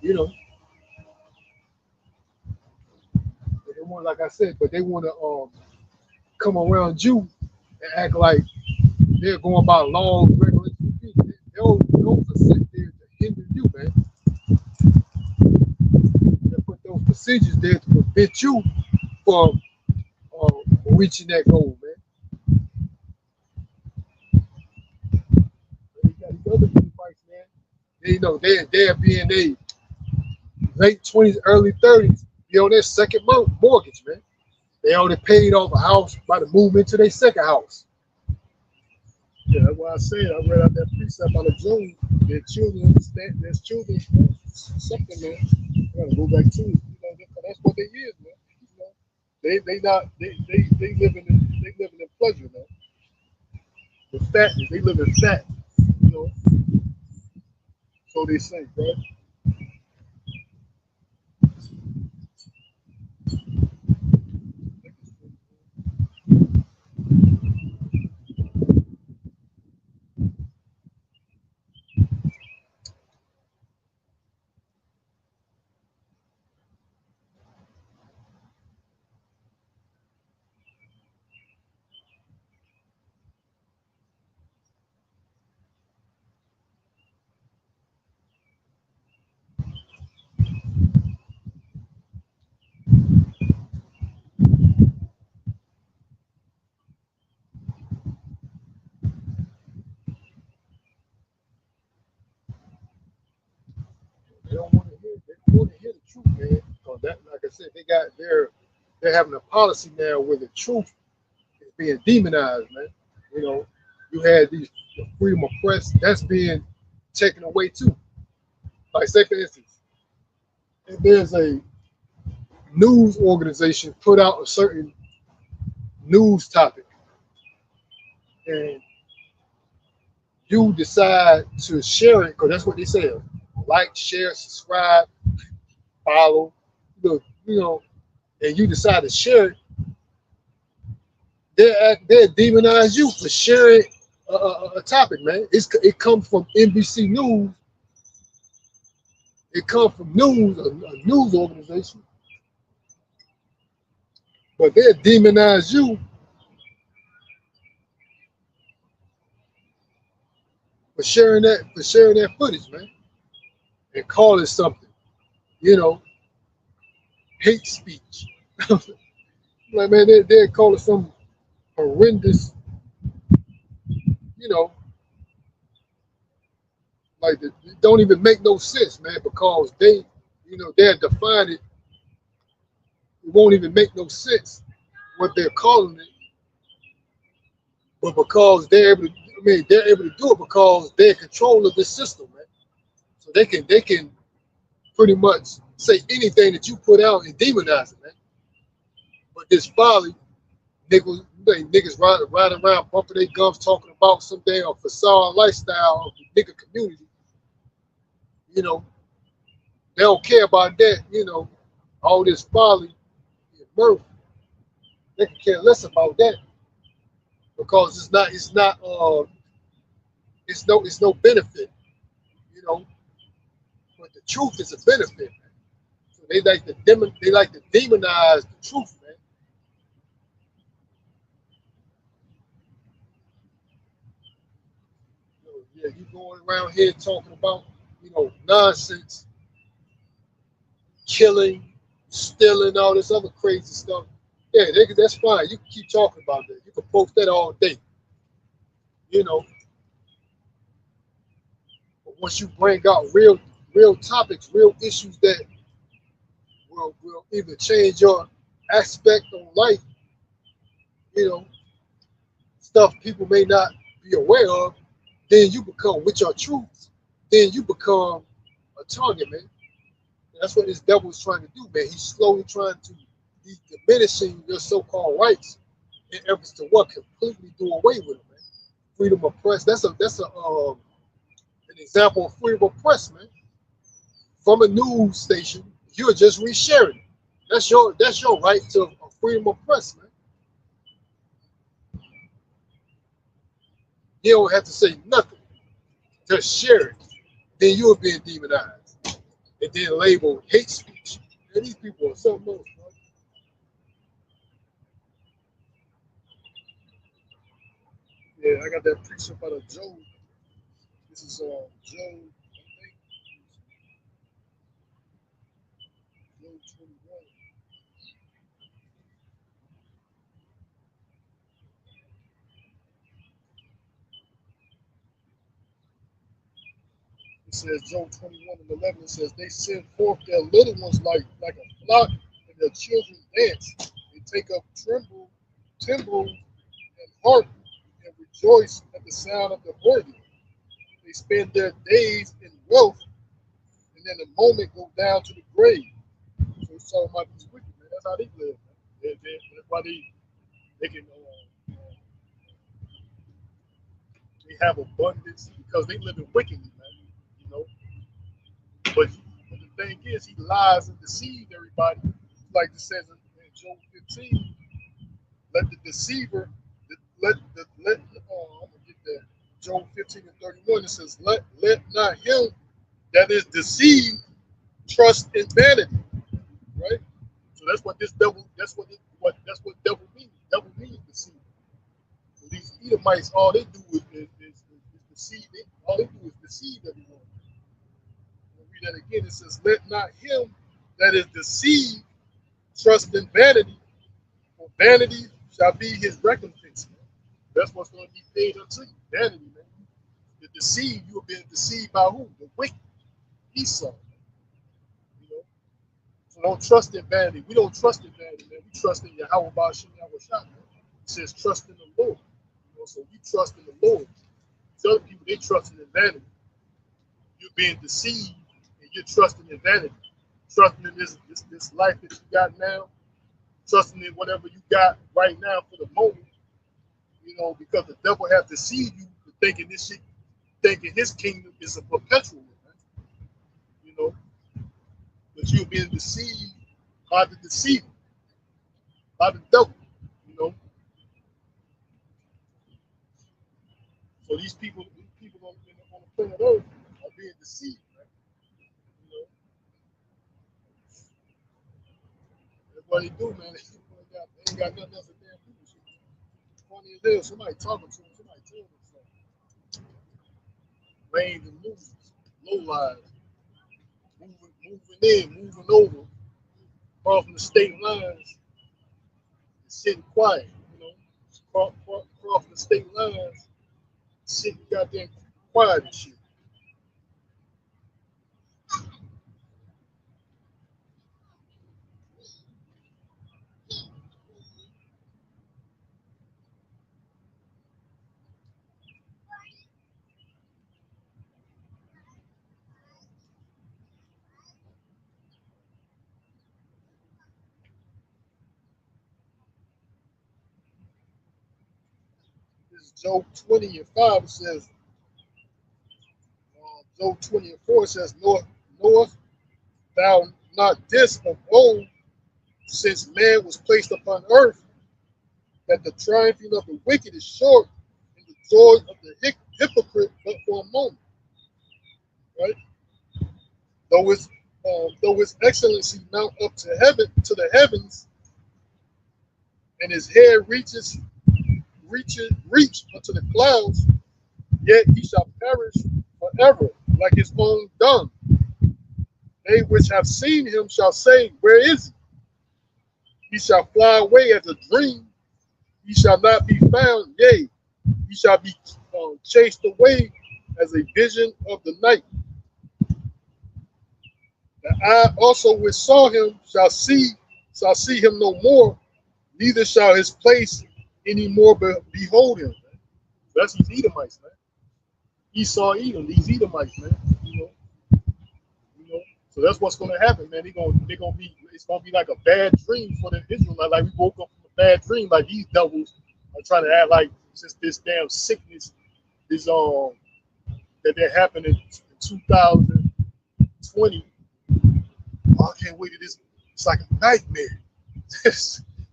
You know, they want, like I said, but they want to come around you and act like they're going by laws, regulations. Those are set there to hinder you, man. They put those procedures there to prevent you from reaching that goal, man. You got these other fights, man. They're being they late 20s, early 30s, be on their second mortgage, man. They already paid off a house, about to move into their second house. Yeah, that's why I said I read out that precept out of Job. Their children understand. There's children something, man. I gotta go back to it. That's what they is, man. You know, they not they living in pleasure, man. The fatness, they live in fat. You know, so they say, bro. that, like I said, they're having a policy now where the truth is being demonized, man. You know, you had the freedom of press that's being taken away too. Like, say for instance, if there's a news organization put out a certain news topic, and you decide to share it because that's what they say: like, share, subscribe, follow, you know, and you decide to share it, they demonize you for sharing a topic, man. It comes from NBC News. It comes from a news organization, but they demonize you for sharing that footage, man, and call it something, you know, hate speech. Like, man, they call it some horrendous, you know, like it don't even make no sense, man, because they're defining it. It won't even make no sense what they're calling it, but because they're able to do it because they're in control of this system, man. So they can pretty much say anything that you put out and demonize it, man. But this folly, niggas riding around bumping their gums talking about some damn facade lifestyle of the nigga community, you know, they don't care about that, all this folly and mirth. They can care less about that because it's no benefit, you know. But the truth is a benefit, man. So they like to demonize the truth, man. Yeah, you going around here talking about, nonsense, killing, stealing, all this other crazy stuff. Yeah, that's fine. You can keep talking about that. You can post that all day, you know. But once you bring out real topics, real issues that will either change your aspect on life, you know, stuff people may not be aware of, then you become, with your truth, then you become a target, man. And that's what this devil is trying to do, man. He's slowly he's diminishing your so-called rights in efforts to what? Completely do away with them, man. Freedom of press. That's an example of freedom of press, man. From a news station, you're just resharing it. That's your right to freedom of press, man. You don't have to say nothing. Just share it. Then you're being demonized and then labeled hate speech. And these people are something else, bro. Yeah, I got that precept out of Job. This is Job, I think, Job 21. It says Job 21 and 11. It says they send forth their little ones like a flock, and their children dance. They take up timbrel, and harp, and rejoice at the sound of the organ. They spend their days in wealth, and then the moment go down to the grave. So it's talking about these wicked, man. That's how they live, man. That's why they can they have abundance because they live in wickedness, man. You know, but the thing is, he lies and deceives everybody. Like it says in Job 15, let the deceiver, I'm gonna get that. Job 15 and 31, it says, let not him that is deceived trust in vanity, right? So that's what this devil, that's what devil means. Devil means deceive. So these Edomites, all they do is deceive. All they do is deceive everyone. We'll read that again. It says, let not him that is deceived trust in vanity, for vanity shall be his recompense. Man. That's what's going to be paid unto you. Vanity, man. The deceived, you have been deceived by who? The wicked. Esau. You know. So don't trust in vanity. We don't trust in vanity, man. We trust in Yahweh Ba'ashim Yahweh Shah, man. It says trust in the Lord. You know, so we trust in the Lord. These other people, they trusting in vanity. You're being deceived and you're trusting in vanity. Trusting in this life that you got now, trusting in whatever you got right now for the moment, you know, because the devil has deceived you to thinking this shit, thinking his kingdom is a perpetual one, right? You know, but you're being deceived by the deceiver, by the devil, you know. So these people on the planet Earth are being deceived, right? You know, that's what they do, man. They ain't got nothing else to damn people. Funny as hell, somebody talking to them, somebody telling them something. Lanes and losers, low lives, moving in, moving over, crossing the state lines, and sitting quiet, you know, crossing the state lines, sitting goddamn quiet and shit. This is Job 20 and 5. It says, Job 20 and 4 says, knowest thou not this of old, since man was placed upon earth, that the triumphing of the wicked is short, and the joy of the hypocrite but for a moment, right? Though his excellency mount up to heaven, to the heavens, and his hair reach unto the clouds, yet he shall perish forever, like his own dung. They which have seen him shall say, where is he? He shall fly away as a dream. He shall not be found. Yea, he shall be chased away as a vision of the night. The eye also which saw him shall see him no more, neither shall his place any more behold him. That's these Edomites, man. Esau Edom, these Edomites, man. You know. So that's what's gonna happen, man. It's gonna be like a bad dream for the Israelites. Like we woke up from a bad dream, like these devils are trying to act like since this damn sickness is that happened in 2020. Oh, I can't wait to this. It's like a nightmare.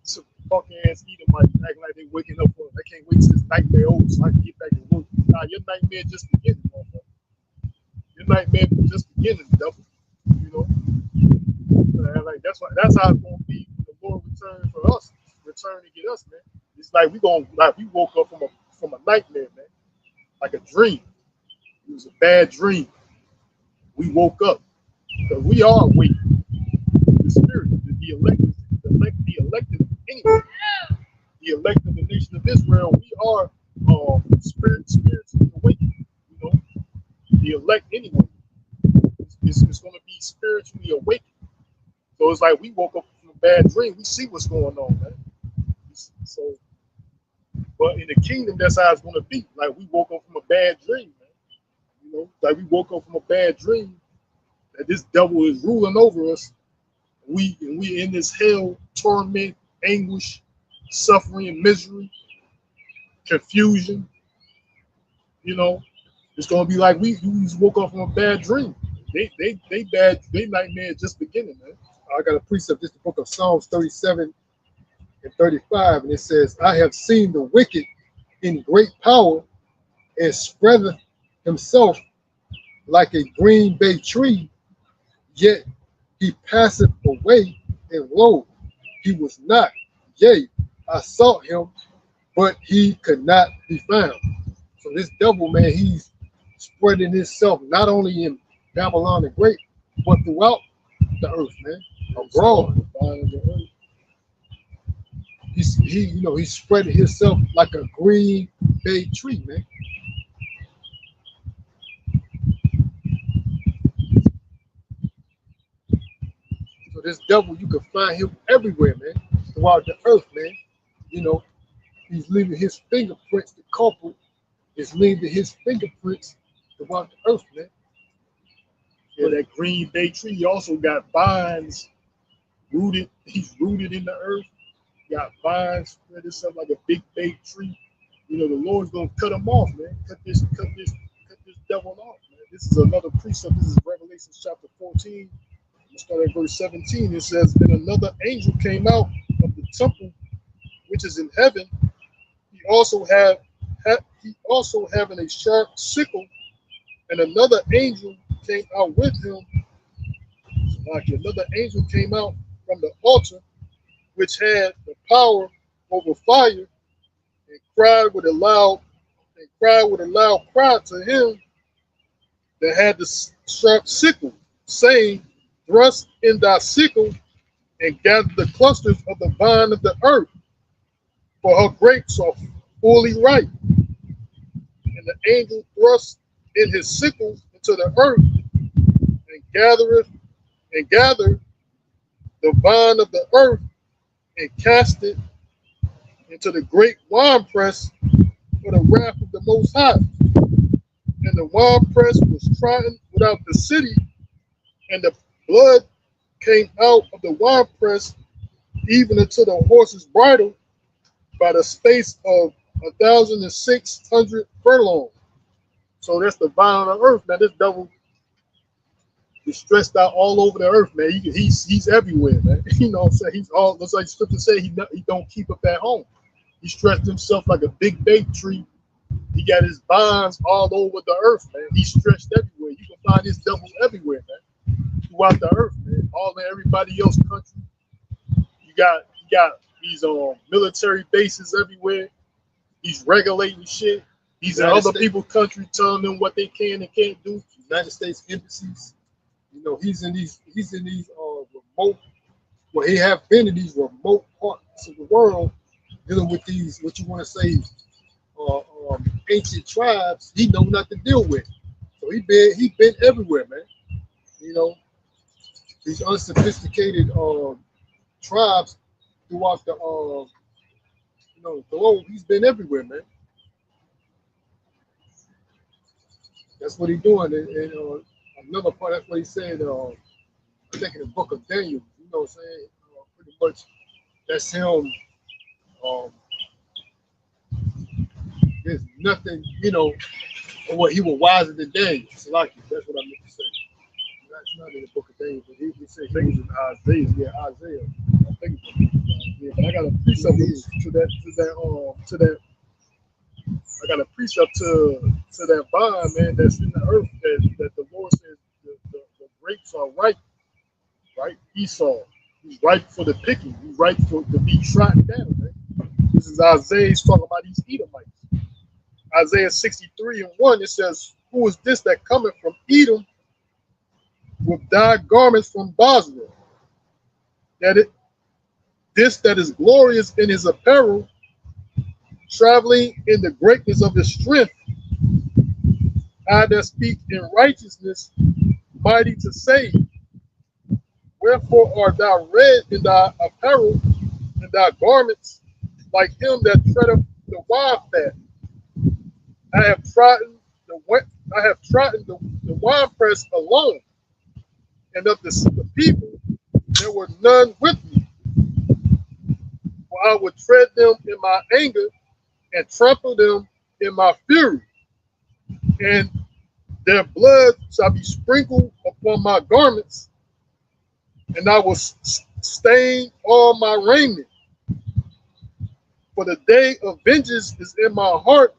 Some fucking ass Edomites acting like they waking up for it. I can't wait till this nightmare over so I can get back to work. Nah, your nightmare just beginning, motherfucker. Your nightmare just beginning, devil. You know, like that's how it's gonna be when the Lord returns for us, return to get us, man. It's like we woke up from a nightmare, man, like a dream. It was a bad dream. We woke up because we are awake. The spirit, the elected anyway. The elect of the nation of Israel, we are spiritually awakened. You know, the elect anyway. It's going to be spiritually awakened. So it's like we woke up from a bad dream. We see what's going on, man. So, but in the kingdom, that's how it's going to be. Like we woke up from a bad dream, man. You know, like we woke up from a bad dream that this devil is ruling over us. We in this hell, torment, anguish, suffering, misery, confusion. You know, it's gonna be like we just woke up from a bad dream. They nightmare just beginning, man. I got a precept. This is the book of Psalms 37 and 35, and it says, I have seen the wicked in great power and spreadeth himself like a green bay tree, yet he passeth away, and lo, he was not. Yea, I sought him, but he could not be found. So this devil, man, he's spreading himself not only in Babylon the Great, but throughout the earth, man, abroad. He's spreading himself like a green bay tree, man. So this devil, you can find him everywhere, man, throughout the earth, man. You know, he's leaving his fingerprints. The culprit is leaving his fingerprints throughout the earth, man. Yeah, that green bay tree. He also got vines rooted. He's rooted in the earth. Got vines spread itself like a big bay tree. You know, the Lord's gonna cut him off, man. Cut this devil off, man. This is another precept. This is Revelation chapter 14. Let's start at verse 17. It says, "Then another angel came out of the temple which is in heaven. He also having a sharp sickle, and another angel came out with him. Like another angel came out from the altar, which had the power over fire, and cried with a loud cry to him that had the sharp sickle, saying, Thrust in thy sickle and gather the clusters of the vine of the earth, for her grapes are fully ripe. And the angel thrust in his sickle into the earth and gathered the vine of the earth and cast it into the great winepress for the wrath of the Most High. And the winepress was trodden without the city, and the blood came out of the winepress even unto the horse's bridle by the space of 1,600 furlongs. So that's the vine of the earth, man. This devil is stretched out all over the earth, man. He's everywhere, man. You know what I'm saying? He's all, just like Scripture say, he don't keep up at home. He stretched himself like a big bay tree. He got his vines all over the earth, man. He's stretched everywhere. You can find this devil everywhere, man. Throughout the earth, man. All in everybody else's country. You got these military bases everywhere. He's regulating shit. He's in other people's country telling them what they can and can't do. United States embassies. You know, he's in these remote, well, he have been in these remote parts of the world dealing with these, what you want to say, ancient tribes he know not to deal with. So he been everywhere, man. You know, these unsophisticated tribes throughout the globe. He's been everywhere, man. That's what he's doing. And another part, that's what he said, I think in the book of Daniel, you know what I'm saying? Pretty much that's him. There's nothing, you know, or what he was wiser than Daniel. That's what I meant to say. That's not in the book of Daniel, but he said he was in Isaiah. Yeah, Isaiah. I think it's but I got a precept to that. I got a precept to that vine, man, that's in the earth that the Lord says the grapes are ripe, right? Esau, he's ripe for the picking. He's ripe to be trodden down, man. This is Isaiah. He's talking about these Edomites. Isaiah 63:1, it says, Who is this that cometh from Edom with dyed garments from Bosra? This that is glorious in his apparel, traveling in the greatness of his strength. I that speak in righteousness, mighty to save. Wherefore art thou red in thy apparel and thy garments, like him that treadeth the wild fat? I have trodden the winepress alone, and of the people there were none with me. For I would tread them in my anger and trample them in my fury, and their blood shall be sprinkled upon my garments, and I will stain all my raiment. For the day of vengeance is in my heart,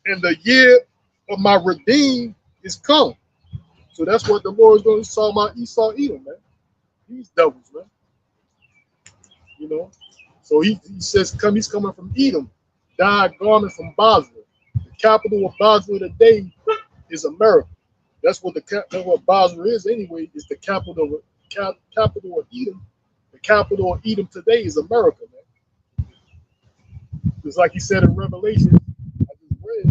and the year of my redeem is come. So that's what the Lord is going to talk about Esau, Edom, man. These devils, man. You know. So he says, he's coming from Edom, dyed garment from Bosra. The capital of Bosra today is America. That's what Bosra is anyway. Is the capital of Edom. The capital of Edom today is America, man. Just like he said in Revelation, I just read,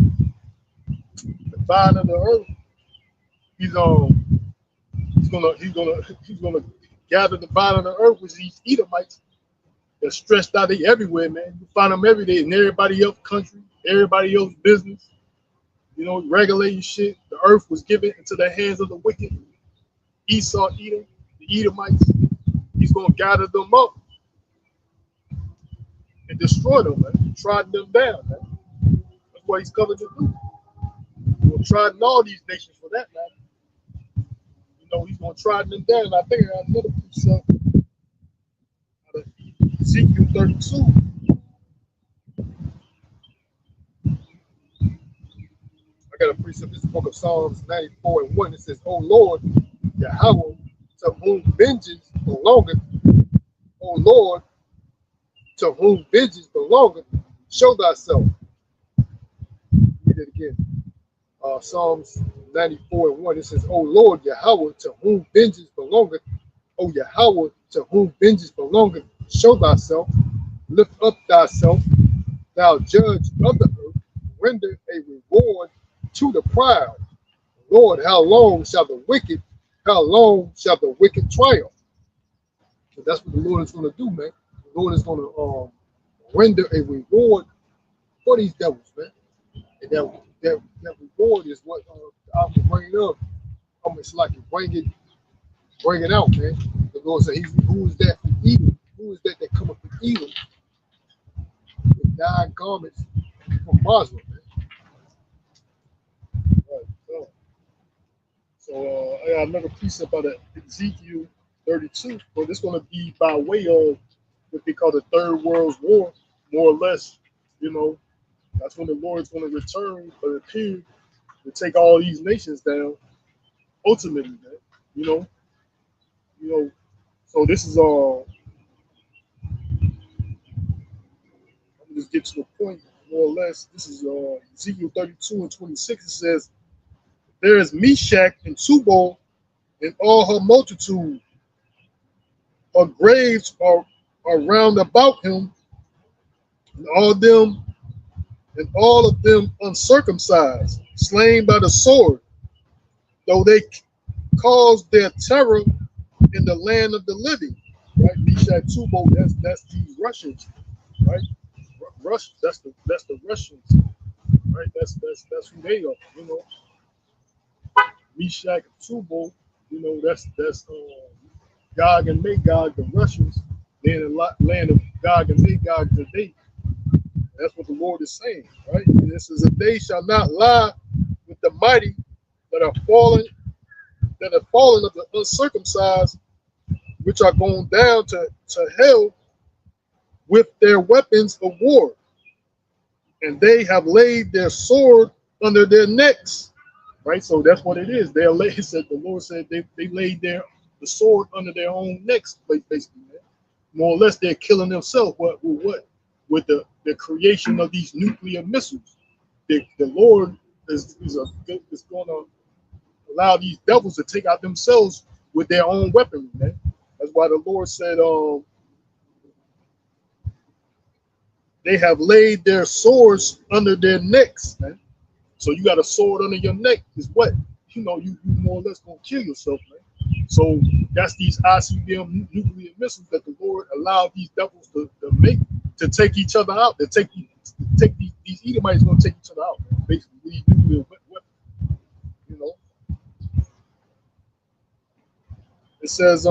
the vine of the earth. He's gonna gathered about on the earth was these Edomites. They're stretched out. They everywhere, man. You find them every day in everybody else's country, everybody else's business. You know, regulating shit. The earth was given into the hands of the wicked. Esau, Edom, the Edomites. He's going to gather them up and destroy them, man. Trodden them down, man. That's what he's coming to do. He's going to trodden all these nations for that matter. You know, he's going to trodden them down. I think I got another precept out of Ezekiel 32. I got a precept. This is the book of Psalms 94:1. It says, "O Lord, Yahweh, to whom vengeance belongeth, O Lord, to whom vengeance belongeth, show thyself." Read it again. Psalms 94:1. It says, "O Lord, Yahweh, to whom vengeance belongeth, O Yahweh, to whom vengeance belongeth, show thyself. Lift up thyself, thou judge of the earth. Render a reward to the proud. Lord, how long shall the wicked triumph?" So that's what the Lord is going to do, man. The Lord is going to render a reward for these devils, man. And that reward is what I'm bringing up. It's like you bring it out, man. The Lord said, "Who is that from Edom? Who is that cometh from Edom with dyed garments from Basra, man?" Right, so I got another precept out of Ezekiel 32, but it's going to be by way of what they call the Third World War, more or less. You know, that's when the Lord's going to return or appear to take all these nations down. Ultimately, man. You know. So this is all. I'm just get to the point, more or less. This is Ezekiel 32:26. It says, "There is Meshach and Tubal and all her multitude. Her graves are round about him, and all of them uncircumcised, slain by the sword, though they caused their terror in the land of the living." Right, Meshach, Tubal, that's these Russians, right? That's the Russians, right? That's who they are, you know. Meshach and Tubal, you know, that's Gog and Magog, the Russians. They're in the land of Gog and Magog today. That's what the Lord is saying, right? And this is, "If they shall not lie with the mighty that are fallen of the uncircumcised, which are going down to hell with their weapons of war, and they have laid their sword under their necks." Right, so that's what it is. They're laid. The Lord said they laid the sword under their own necks, basically. Man. More or less, they're killing themselves. What? With the creation of these nuclear missiles. The Lord is going to allow these devils to take out themselves with their own weaponry, man. That's why the Lord said, they have laid their swords under their necks, man. So you got a sword under your neck is what? You know, you more or less gonna kill yourself, man. So that's these ICBM nuclear missiles that the Lord allowed these devils to make to take each other out. To take these Edomites gonna take each other out, man. Basically, these nuclear weapons, you know. It says,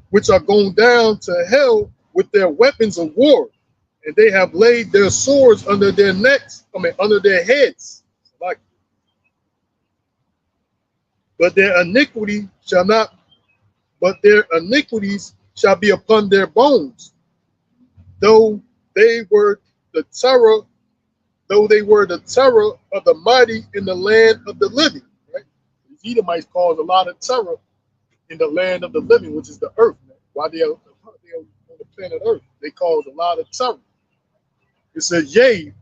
which are going down to hell with their weapons of war, and they have laid their swords under their necks, under their heads. Like, but their iniquities shall be upon their bones, though they were the terror of the mighty in the land of the living. Right? The Edomites caused a lot of terror in the land of the living, which is the earth. Man. While they're on the planet Earth, they caused a lot of terror. It says, "Yea,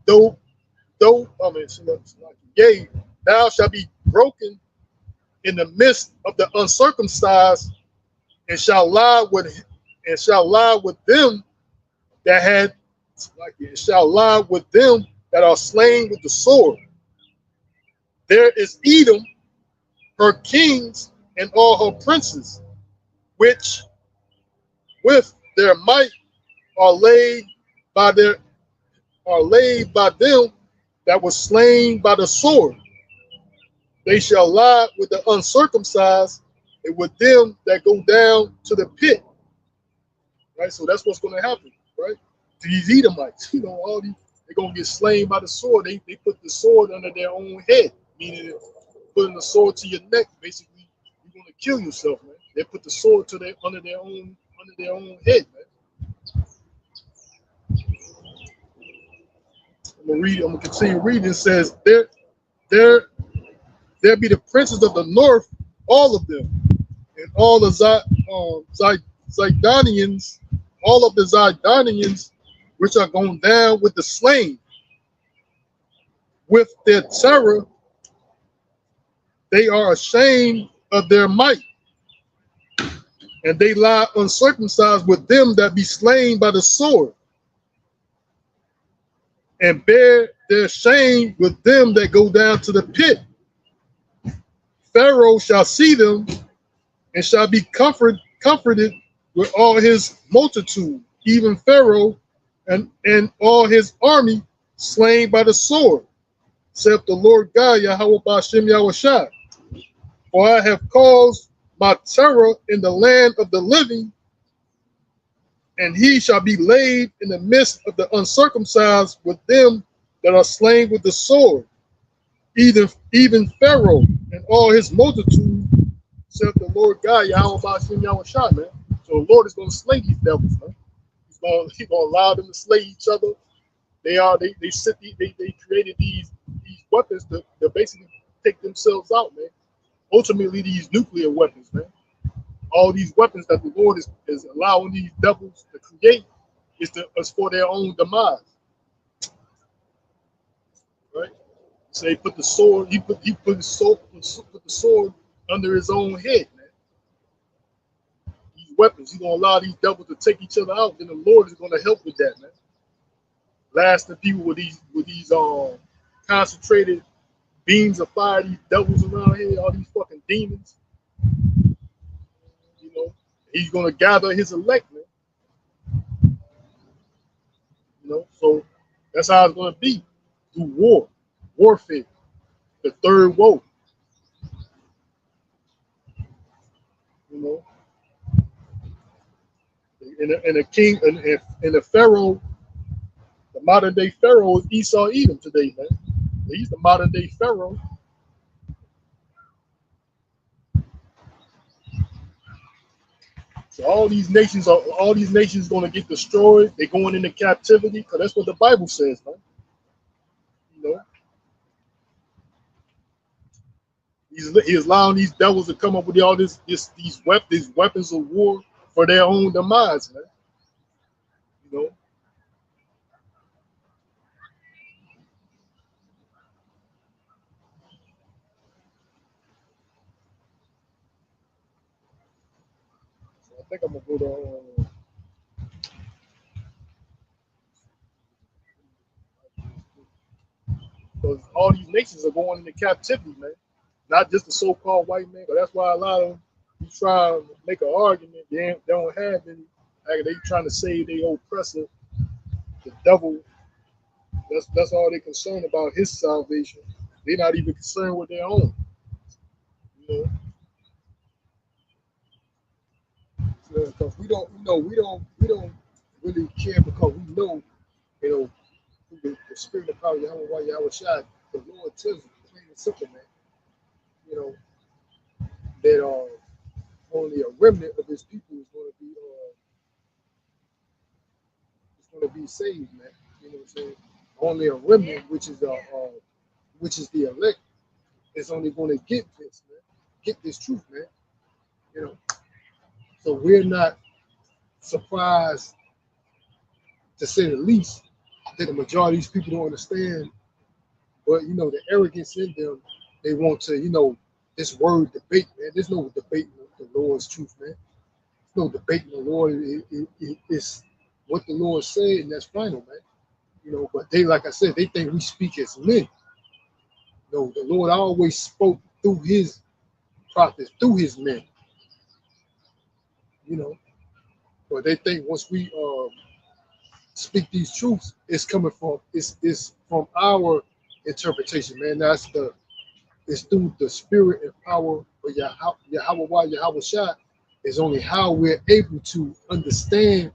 yea, thou shalt be broken in the midst of the uncircumcised, and shall lie with them that are slain with the sword. There is Edom, her kings, and all her princes, which with their might are laid by them that were slain by the sword. They shall lie with the uncircumcised and with them that go down to the pit. Right? So that's what's going to happen, right? To these Edomites, all these, they're going to get slain by the sword. They put the sword under their own head, meaning putting the sword to your neck, basically, you're going to kill yourself, man. They put the sword under their own head, man. I'm gonna continue reading. It says, there be the princes of the north, all of them, and all the Zidonians, all of the Zidonians, which are gone down with the slain. With their terror, they are ashamed of their might, and they lie uncircumcised with them that be slain by the sword, and bear their shame with them that go down to the pit. Pharaoh shall see them and shall be comforted with all his multitude, even Pharaoh and all his army slain by the sword, saith the Lord God, Yahweh Ba'ashem Yahushua. For I have caused my terror in the land of the living, and he shall be laid in the midst of the uncircumcised with them that are slain with the sword, even Pharaoh and all his multitude, saith the Lord God, Yahweh Ba'ashem Yahushua, man. So the Lord is going to slay these devils, man. He's going to allow them to slay each other. They created these weapons to basically take themselves out, man. Ultimately, these nuclear weapons, man. All these weapons that the Lord is allowing these devils to create is for their own demise. Right? So they put the sword, he put the sword under his own head, man. These weapons, he's gonna allow these devils to take each other out, then the Lord is gonna help with that, man. Blasting people with these concentrated beams of fire, these devils around here, all these fucking demons. He's gonna gather his elect, man. So that's how it's gonna be through warfare, the third woe. And the king and the Pharaoh, the modern day Pharaoh is Esau Edom today, man. He's the modern day Pharaoh. So all these nations going to get destroyed. They're going into captivity because that's what the Bible says, man. He's allowing these devils to come up with all these weapons of war for their own demise, man. So I think I'm gonna go to. Because all these nations are going into captivity, man. Not just the so-called white man, but that's why a lot of them try to make an argument. They don't have any. Like they trying to save their oppressor, the devil. That's all they're concerned about, his salvation. They're not even concerned with their own. Because we don't really care, because we know, the spirit of power, Yahweh Shai, the Lord tells you, plain and simple, man. That only a remnant of his people is going to be saved, man. You know what I'm saying? Only a remnant, which is the elect, is only going to get this, man. Get this truth, man. So we're not surprised, to say the least, that the majority of these people don't understand. But the arrogance in them, they want to, this word debate, man. There's no debating the Lord's truth, man. There's no debating the Lord. It's what the Lord said, and that's final, man. But they, like I said, they think we speak as men. The Lord always spoke through his prophets, through his men. But they think once we speak these truths, it's coming from it's from our interpretation, man. It's through the spirit and power of Yahweh Shai is only how we're able to understand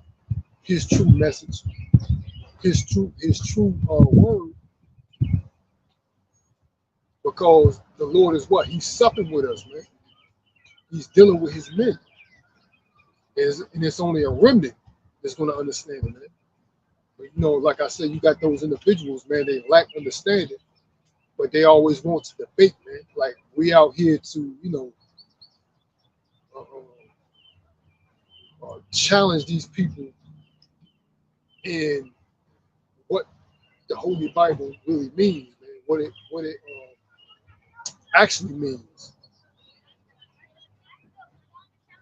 his true message, his true word, because the Lord is what? He's supping with us, man. He's dealing with his men. And it's only a remnant that's going to understand it, man. But like I said, you got those individuals, man, they lack understanding, but they always want to debate, man. Like we out here to, uh, challenge these people in what the Holy Bible really means, man. What it actually means.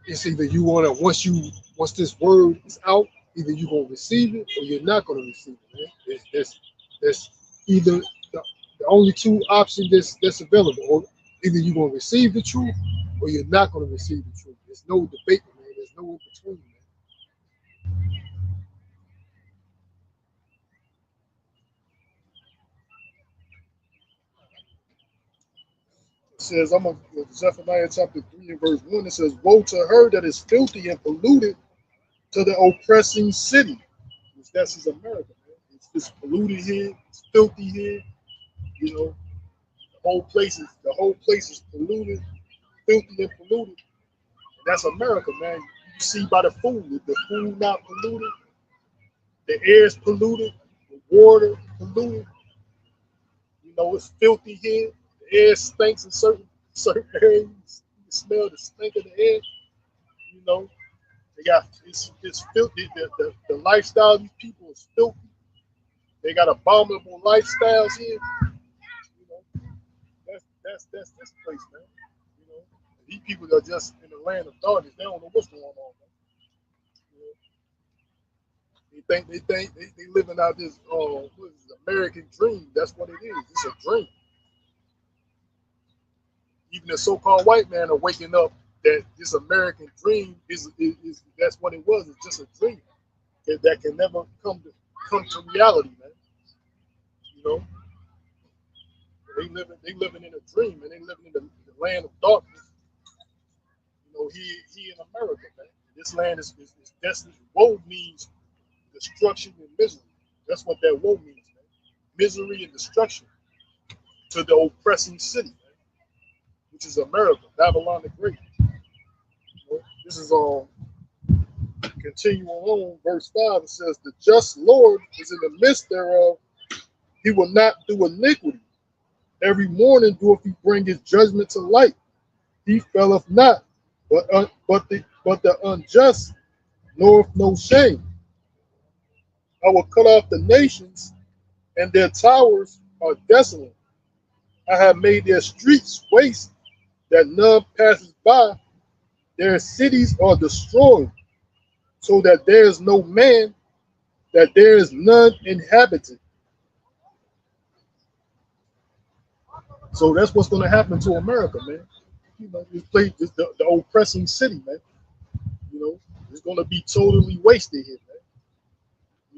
It's either you want to once this word is out, either you're gonna receive it or you're not gonna receive it, man. That's either the only two options that's available. Or either you're gonna receive the truth or you're not gonna receive the truth. There's no debate, man. There's no in between, man. It says, I'm on Zephaniah chapter 3 and verse 1. It says, woe to her that is filthy and polluted, to the oppressing city. Which that's his America, man. It's polluted here, it's filthy here, the whole place is polluted, filthy and polluted. And that's America, man. You see by the food, if the food not polluted, the air is polluted, the water polluted. It's filthy here. The air stinks in certain areas. You can smell the stink of the air. They got it's filthy. The lifestyle of these people is filthy. They got abominable lifestyles here. That's this place, man. These people are just in the land of darkness. They don't know what's going on, man. They living out this what is it, American dream. That's what it is. It's a dream. Even the so-called white man are waking up that this American dream is that's what it was. It's just a dream that can never come to reality, man. You know, they living in a dream, and they living in the land of darkness. He in America, man. This land is destined. Woe means destruction and misery. That's what that woe means, man. Misery and destruction to the oppressing city, man, which is America, Babylon the Great. This is continuing on, verse 5. It says, the just Lord is in the midst thereof. He will not do iniquity. Every morning doeth he bring his judgment to light. He faileth not, but the unjust knoweth no shame. I will cut off the nations, and their towers are desolate. I have made their streets waste, that none passes by. Their cities are destroyed, so that there is no man, that there is none inhabited. So that's what's going to happen to America, man. The oppressing city, man. It's going to be totally wasted here,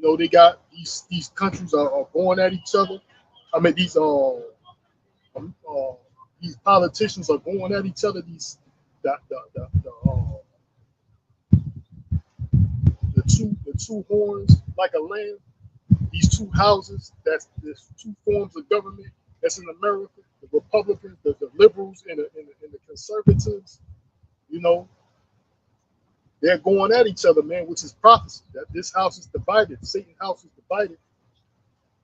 man. They got these countries are going at each other. I mean, these politicians are going at each other. The two horns like a lamb. These two houses. There's two forms of government that's in America. The Republicans, the liberals, and the conservatives. They're going at each other, man, which is prophecy. That this house is divided. Satan's house is divided.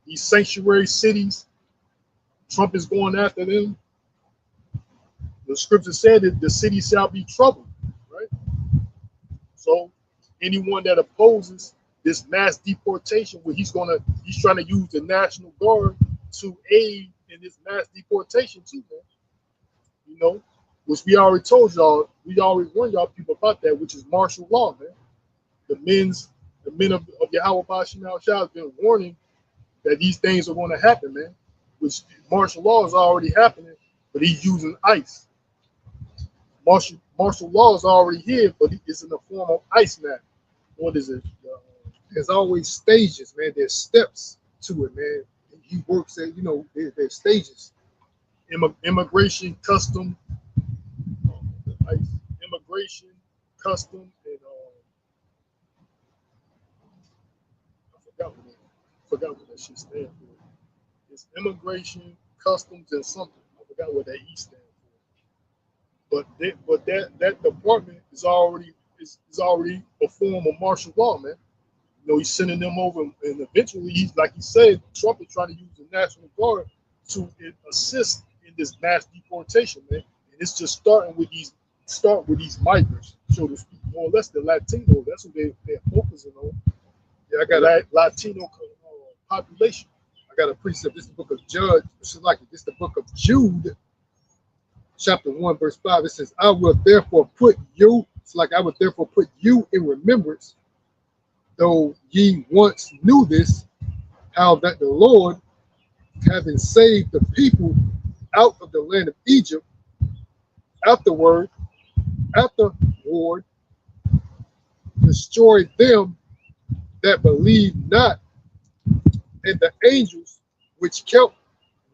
These sanctuary cities, Trump is going after them. The scripture said that the city shall be troubled, right? So anyone that opposes this mass deportation, where he's trying to use the National Guard to aid in this mass deportation too, man. Which we already told y'all, we already warned y'all people about that, which is martial law, man. The men of Yahweh Bashim Shah has been warning that these things are going to happen, man. Which martial law is already happening, but he's using ice. Martial law is already here, but it's in the form of ice now. what is it? There's always stages, man. There's steps to it, man. He works at, there's stages. Immigration, custom, like immigration, custom, and I forgot what that shit stands for. It's immigration, customs, and something. I forgot what that E stands for. But that department is already a form of martial law, man. He's sending them over, and eventually, he's like he said, Trump is trying to use the National Guard to assist in this mass deportation, man. And it's just starting with these migrants, so to speak, more or less the Latino. That's what they're focusing on. Yeah, I got a Latino population. I got a precept. This is the book of Judge. This is the book of Jude, chapter 1, verse 5. It says, I will therefore put you, it's like I will therefore put you in remembrance, though ye once knew this, how that the Lord, having saved the people out of the land of Egypt, afterward destroyed them that believed not, and the angels which kept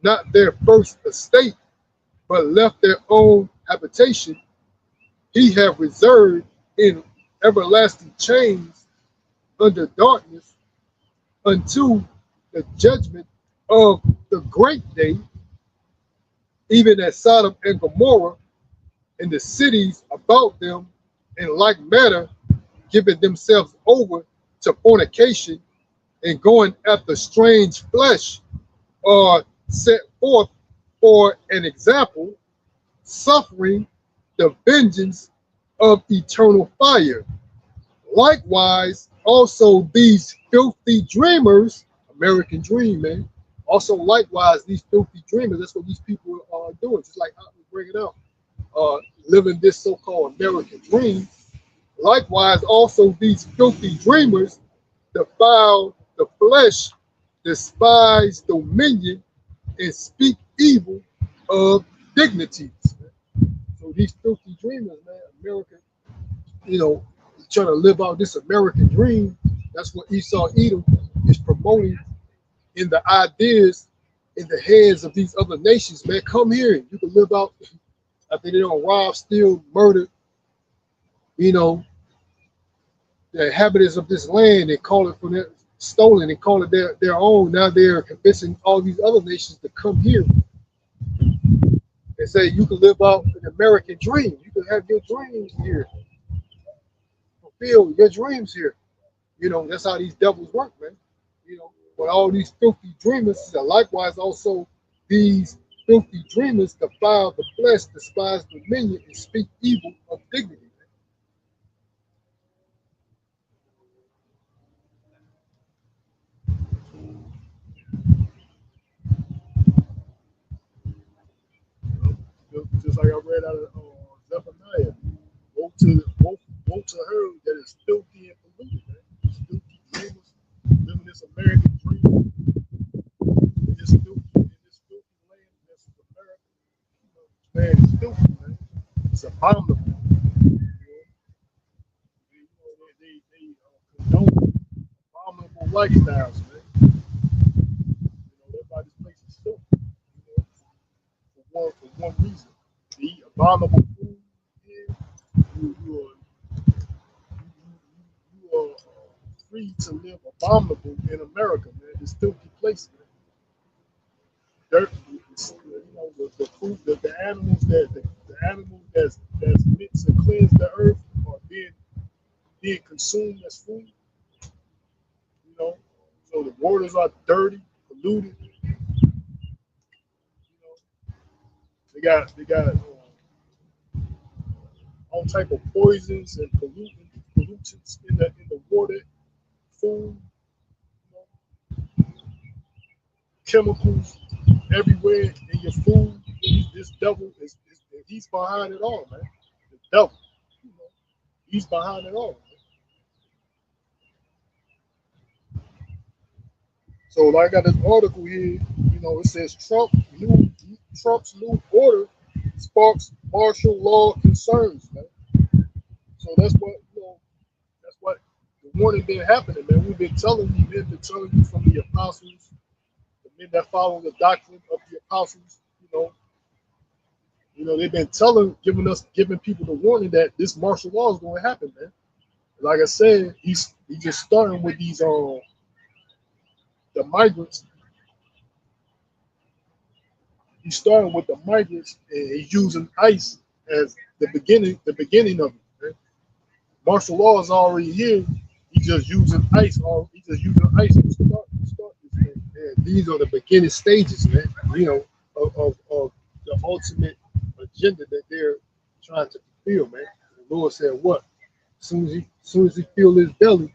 not their first estate, but left their own habitation, he have reserved in everlasting chains under darkness unto the judgment of the great day, even as Sodom and Gomorrah and the cities about them in like manner, giving themselves over to fornication and going after strange flesh, are set forth for an example, suffering the vengeance of eternal fire. Likewise, also these filthy dreamers, American dream, man. Also, likewise, these filthy dreamers, that's what these people are doing, just like how we bring it out, living this so-called American dream. Likewise, also these filthy dreamers defile the flesh, despise dominion, and speak evil of dignities. So these filthy dreamers, man, American, trying to live out this American dream. That's what Esau Edom is promoting in the ideas in the heads of these other nations, man. Come here, you can live out. I think they don't rob, steal, murder, the inhabitants of this land. They call it from their stolen, they call it their own. Now they're convincing all these other nations to come here and say you can live out an American dream. You can have your dreams here, fulfill your dreams here. That's how these devils work, man. But all these filthy dreamers, likewise also these filthy dreamers defile the flesh, despise dominion, and speak evil of dignity. Just like I read out of Zephaniah, woe to her that is filthy and polluted, man. Filthy dreamers living this American dream in this filthy land that's America. Man, it's filthy, man. It's abominable. They condone abominable lifestyles, man. That's why this place is filthy. For one reason, to eat abominable food. Yeah, you are free to live abominable in America, man. It's filthy place, man. Dirt, the food, the animals that's meant to cleanse the earth are being consumed as food. So the waters are dirty, polluted. They got all type of poisons and pollutants in the water, food, chemicals everywhere in your food. This devil he's behind it all, man. The devil, he's behind it all. So like I got this article here, it says Trump's new order sparks martial law concerns, man. So that's what the warning been happening, man. We've been telling you, men, been telling you from the apostles, the men that follow the doctrine of the apostles. They've been giving people the warning that this martial law is going to happen, man. Like I said, he's just starting with these the migrants. He's starting with the migrants, and he's using ICE as the beginning of it. Man. Martial law is already here. He's just using ICE. He's just using ICE to start this thing. And these are the beginning stages, man. Of the ultimate agenda that they're trying to fulfill, man. The Lord said, "What? As soon as he feel his belly,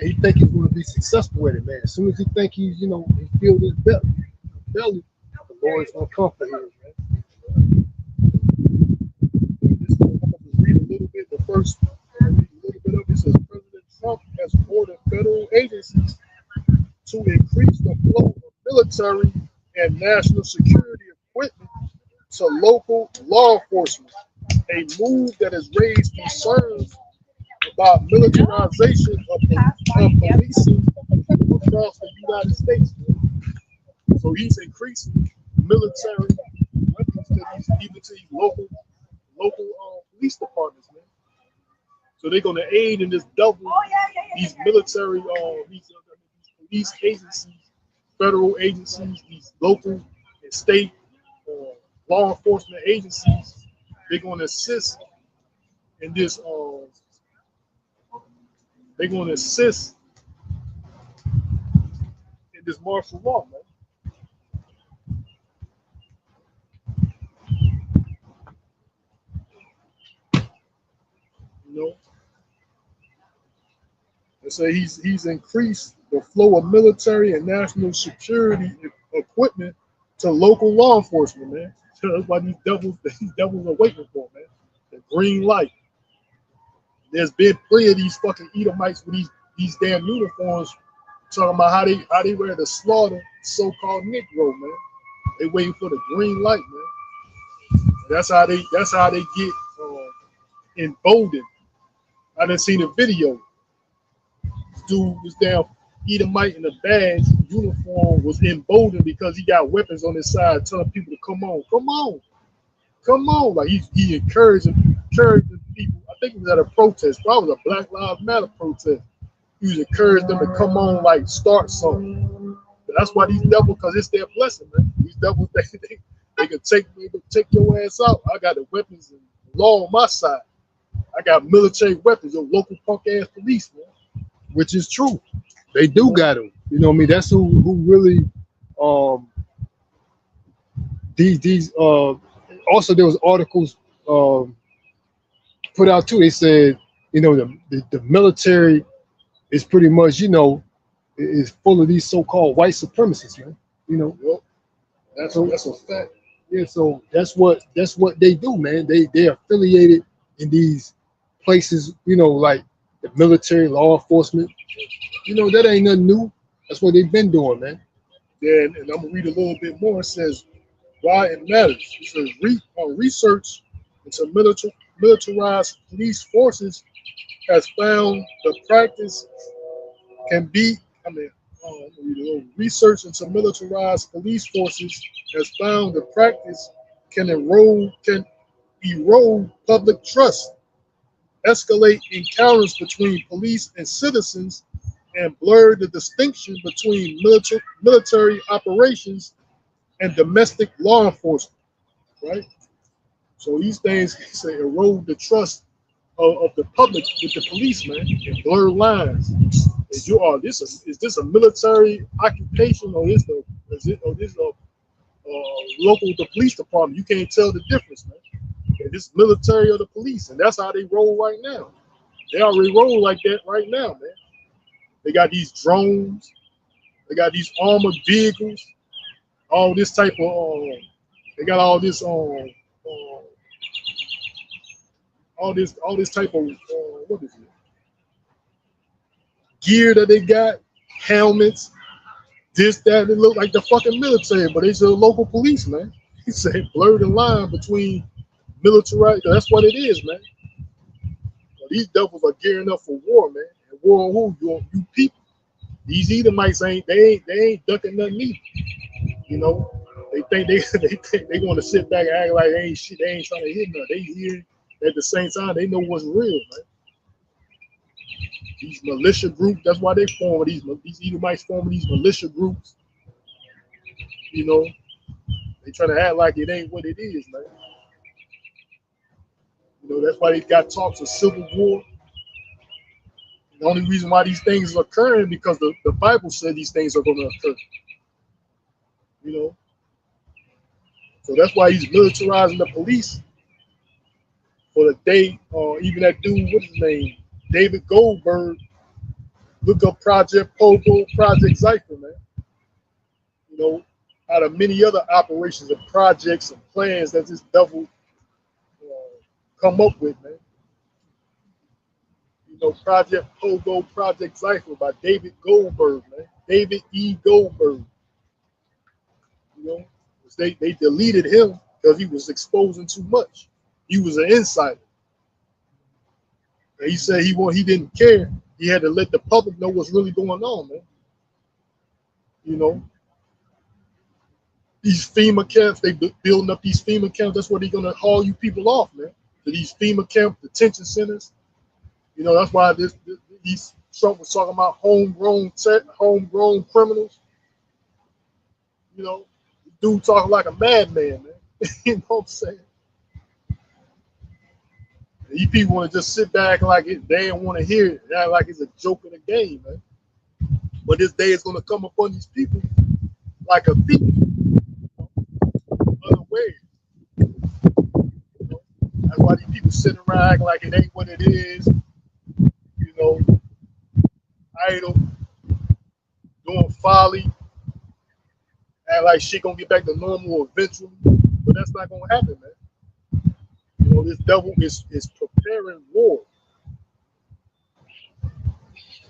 he think he's going to be successful with it, man. As soon as he think he feel his belly, the Lord is going to come for him, man." I'm going to read a little bit. The first, read a little bit of it. Says President Trump has ordered federal agencies to increase the flow of military and national security equipment to local law enforcement, a move that has raised concerns about militarization of policing across the United States. So he's increasing military weapons even to these local police departments, man. So they're going to aid in this these military, these police agencies, federal agencies, these local and state law enforcement agencies. They're going to assist in this. They're going to assist in this martial law, man. They say he's increased the flow of military and national security equipment to local law enforcement, man. That's why these devils are waiting for, man. The green light. There's been plenty of these fucking Edomites with these damn uniforms talking about how they ready to slaughter so-called Negro, man. They waiting for the green light, man. That's how they get emboldened. I done seen a video. This damn Edomite in a badge uniform was emboldened because he got weapons on his side, telling people to come on. Like he encouraging people. I think it was at a protest. Probably a Black Lives Matter protest. He was encouraging them to come on, like start something. But that's why these devils, because it's their blessing, man. These devils, they can take your ass out. I got the weapons and law on my side. I got military weapons, your local punk ass police, man. Which is true. They do got them. You know what I mean? That's who really these also there was articles put out too. They said, the military is pretty much, is full of these so-called white supremacists, man. Yep. That's a fact. Yeah, so that's what they do, man. They're affiliated in these places, like the military, law enforcement. That ain't nothing new. That's what they've been doing, man. Yeah, and I'm gonna read a little bit more. It says why it matters. It says research into militarized police forces has found the practice can be. Research into militarized police forces has found the practice can erode public trust, escalate encounters between police and citizens, and blur the distinction between military operations and domestic law enforcement. Right? So these things say erode the trust of the public with the police, man, and blur lines. Is this a military occupation, or is this local the police department? You can't tell the difference, man. And this military or the police, and that's how they roll right now. They already roll like that right now, man. They got these drones, they got these armored vehicles, all this type of they got all this type of what is it? Gear that they got, helmets, this, that. They look like the fucking military, but it's a local police, man. He said blur the line between military. That's what it is, man. these devils are gearing up for war, man. And war on who? You people. These Edomites they ain't ducking nothing either. You know, they think they want to sit back and act like they ain't shit. They ain't trying to hit nothing. They hear at the same time they know what's real, man. These militia groups, that's why they form these Edomites forming these militia groups. You know, they try to act like it ain't what it is, man. You know, that's why they got talks of civil war. The only reason why these things are occurring because the Bible said these things are going to occur. You know, so that's why he's militarizing the police for the day. Even that dude, what's his name, David Goldberg. Look up Project Pogo, Project Zypher, man. You know, out of many other operations and projects and plans that this devil come up with, man. You know, Project Pogo, Project Zypher by David Goldberg, man. David E. Goldberg. You know, they deleted him because he was exposing too much. He was an insider. And he said he didn't care. He had to let the public know what's really going on, man. You know, these FEMA camps, they building up these FEMA camps. That's where they're gonna haul you people off, man. To these FEMA camp detention centers. You know, that's why these Trump was talking about homegrown criminals. You know, dude talking like a madman, man. You know what I'm saying? These people want to just sit back like they don't want to hear it, act like it's a joke in the game, man. But this day is going to come upon these people like a thief, unaware. You know? That's why these people sitting around acting like it ain't what it is. You know, idle, doing folly, act like shit gonna get back to normal eventually. But that's not gonna happen, man. You know, this devil is preparing war.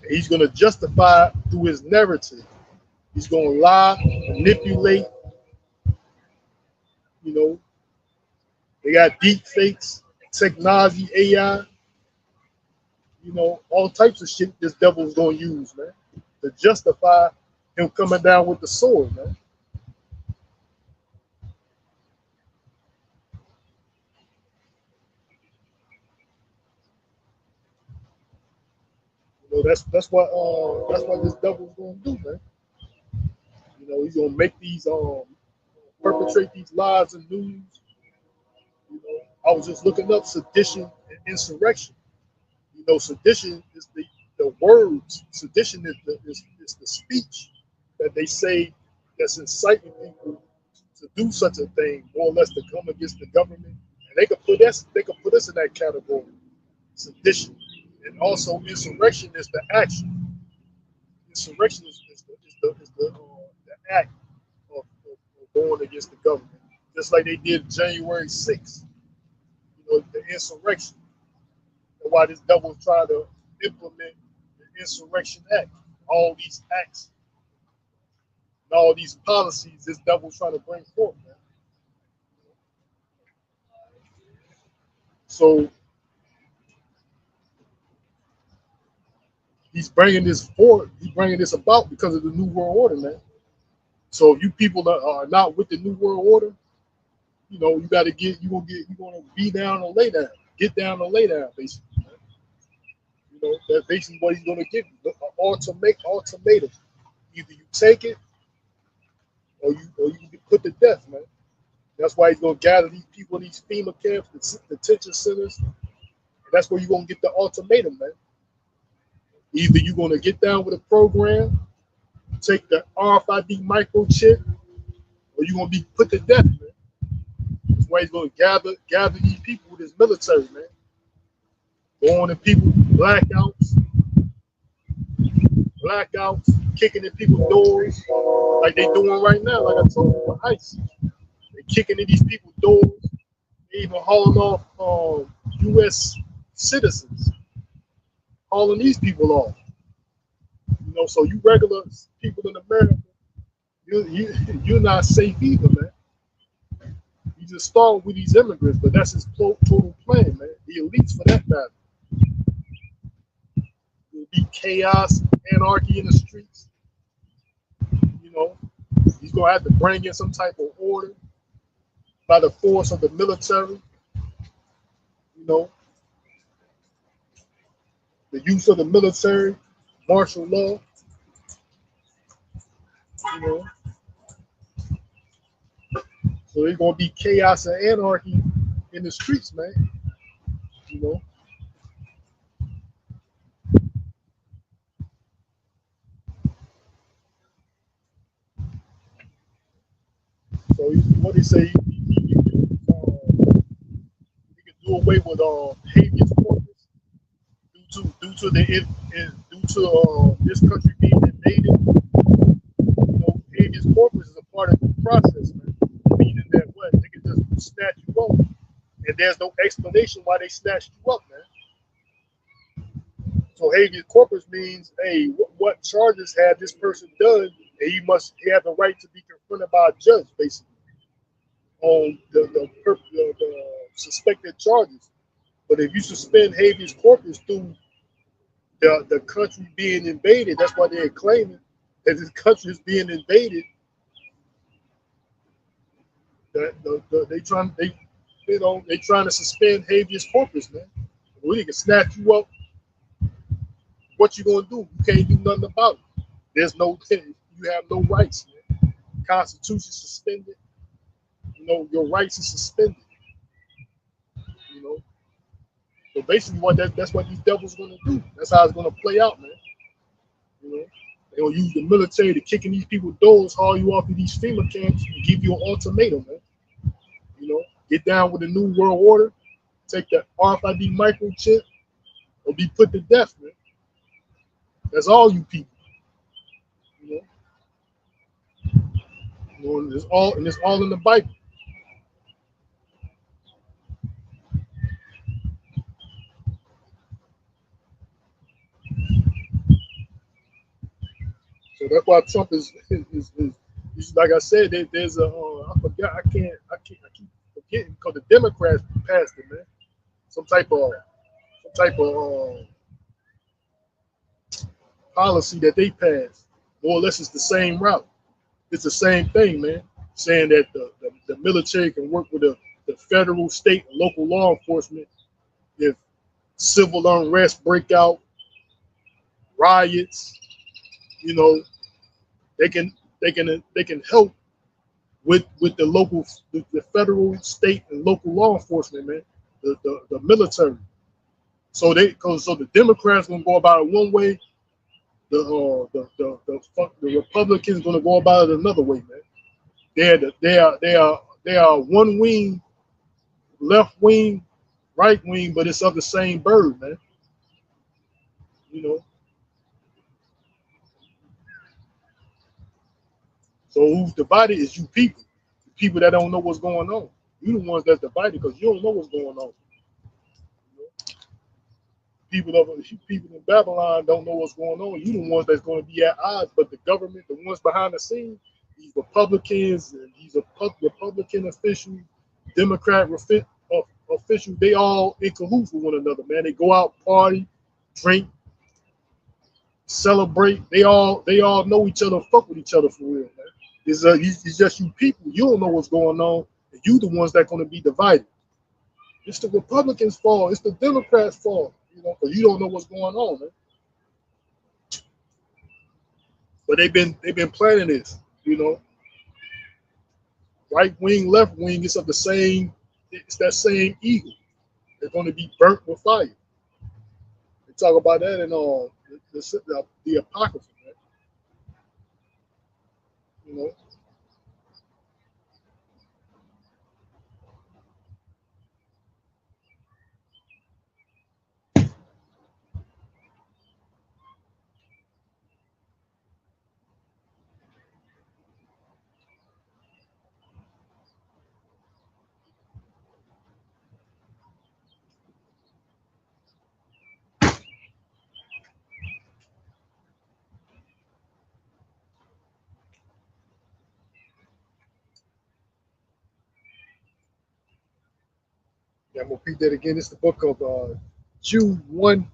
He's going to justify through his narrative. He's going to lie, manipulate. You know, they got deep fakes, technology, AI. You know, all types of shit this devil's going to use, man, to justify him coming down with the sword, man. You know, that's what this devil's going to do, man. You know, he's going to make these perpetrate these lies and news. You know, I was just looking up sedition and insurrection. You know, sedition is the words. Sedition is the speech that they say that's inciting people to do such a thing, more or less to come against the government. And they could put us in that category, sedition. And also insurrection is the action. Insurrection is the act of going against the government. Just like they did January 6th, you know, the insurrection. And why this devil is trying to implement the Insurrection Act, all these acts, and all these policies this devil's trying to bring forth, man. So he's bringing this forward. He's bringing this about because of the New World Order, man. So if you people are not with the New World Order, you know, you're gonna be down or lay down, get down or lay down, basically. You know, that's basically what he's gonna give you, an ultimatum. Either you take it, or you get put to death, man. That's why he's gonna gather these people in these FEMA camps, the detention centers. And that's where you're gonna get the ultimatum, man. Either you're gonna get down with a program, take the RFID microchip, or you're gonna be put to death, man. That's why he's gonna gather these people with his military, man. Going in people, blackouts, kicking in people's doors, like they doing right now, like I told you, with ICE. They kicking in these people's doors. They even hauling off U.S. citizens, hauling these people off. You know, so you regular people in America, you're not safe either, man. You just start with these immigrants, but that's his total plan, man. The elites for that matter. It'll be chaos, anarchy in the streets. You know, he's gonna have to bring in some type of order by the force of the military. You know, the use of the military, martial law. You know, so there's gonna be chaos and anarchy in the streets, man. You know. So what they say, he can do away with habeas corpus due to this country being invaded. You know, habeas corpus is a part of the process, man. Meaning that what they can just snatch you up, and there's no explanation why they snatched you up, man. So habeas corpus means, hey, what charges had this person done, and he have the right to be confronted by a judge, basically, on the suspected charges. But if you suspend habeas corpus through the country being invaded, that's why they're claiming that this country is being invaded. They trying to suspend habeas corpus, man. We can snatch you up. What you gonna do? You can't do nothing about it. There's no, you have no rights, man. Constitution suspended. You know, your rights are suspended. You know, so basically, that's what these devils gonna do. That's how it's gonna play out, man. You know, they'll use the military to kick in these people's doors, haul you off to these FEMA camps, and give you an ultimatum, man. You know, get down with the new world order, take the RFID microchip, or be put to death, man. That's all you people. You know, and it's all in the Bible. So that's why Trump is like I said. There's a I keep forgetting because the Democrats passed it, man. Some type of policy that they passed. More or less, it's the same route. It's the same thing, man. Saying that the military can work with the federal, state, and local law enforcement if civil unrest break out, riots. You know, they can help with the local, the federal, state, and local law enforcement, man. The military. So the Democrats gonna go about it one way. The Republicans gonna go about it another way, man. They are one wing, left wing, right wing, but it's of the same bird, man. You know. So who's divided is you people, the people that don't know what's going on. You the ones that's divided because you don't know what's going on. You know? People in Babylon don't know what's going on. You the ones that's going to be at odds, but the government, the ones behind the scenes, these Republicans and these Republican officials, Democrat officials, they all in cahoots with one another, man. They go out, party, drink, celebrate. They all know each other, fuck with each other for real, man. It's just you people. You don't know what's going on. And you the ones that going to be divided. It's the Republicans' fault. It's the Democrats' fault. You know, because you don't know what's going on, man. But they've been planning this. You know, right wing, left wing. It's of the same. It's that same eagle. They're going to be burnt with fire. They talk about that in the Apocrypha, man. You know. Yeah, I'm gonna repeat that again. It's the book of Jude 1.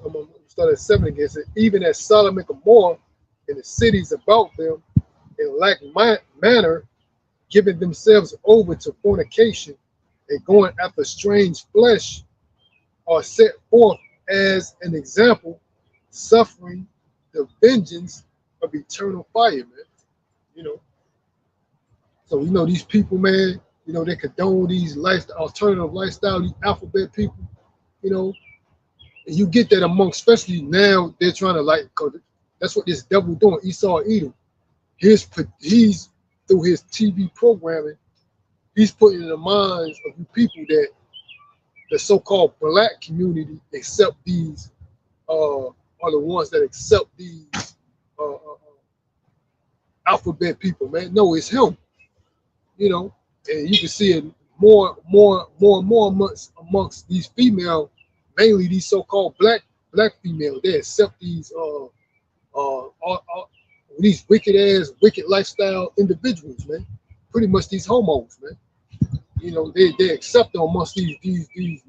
I'm start at 7 again. It said, even as Sodom and Gomorrah and the cities about them in like manner, giving themselves over to fornication and going after strange flesh, are set forth as an example, suffering the vengeance of eternal fire, man. You know, so you know these people, man. You know they condone these alternative lifestyle, these alphabet people. You know, and you get that among, especially now they're trying to like, cause that's what this devil doing. Esau Edom. He's through his TV programming, he's putting in the minds of you people that the so-called black community accept these are the ones that accept these alphabet people, man. No, it's him. You know, and you can see it more and more amongst these female, mainly these so-called black females. They accept these these wicked lifestyle individuals, man. Pretty much these homos, man. You know, they accept them amongst these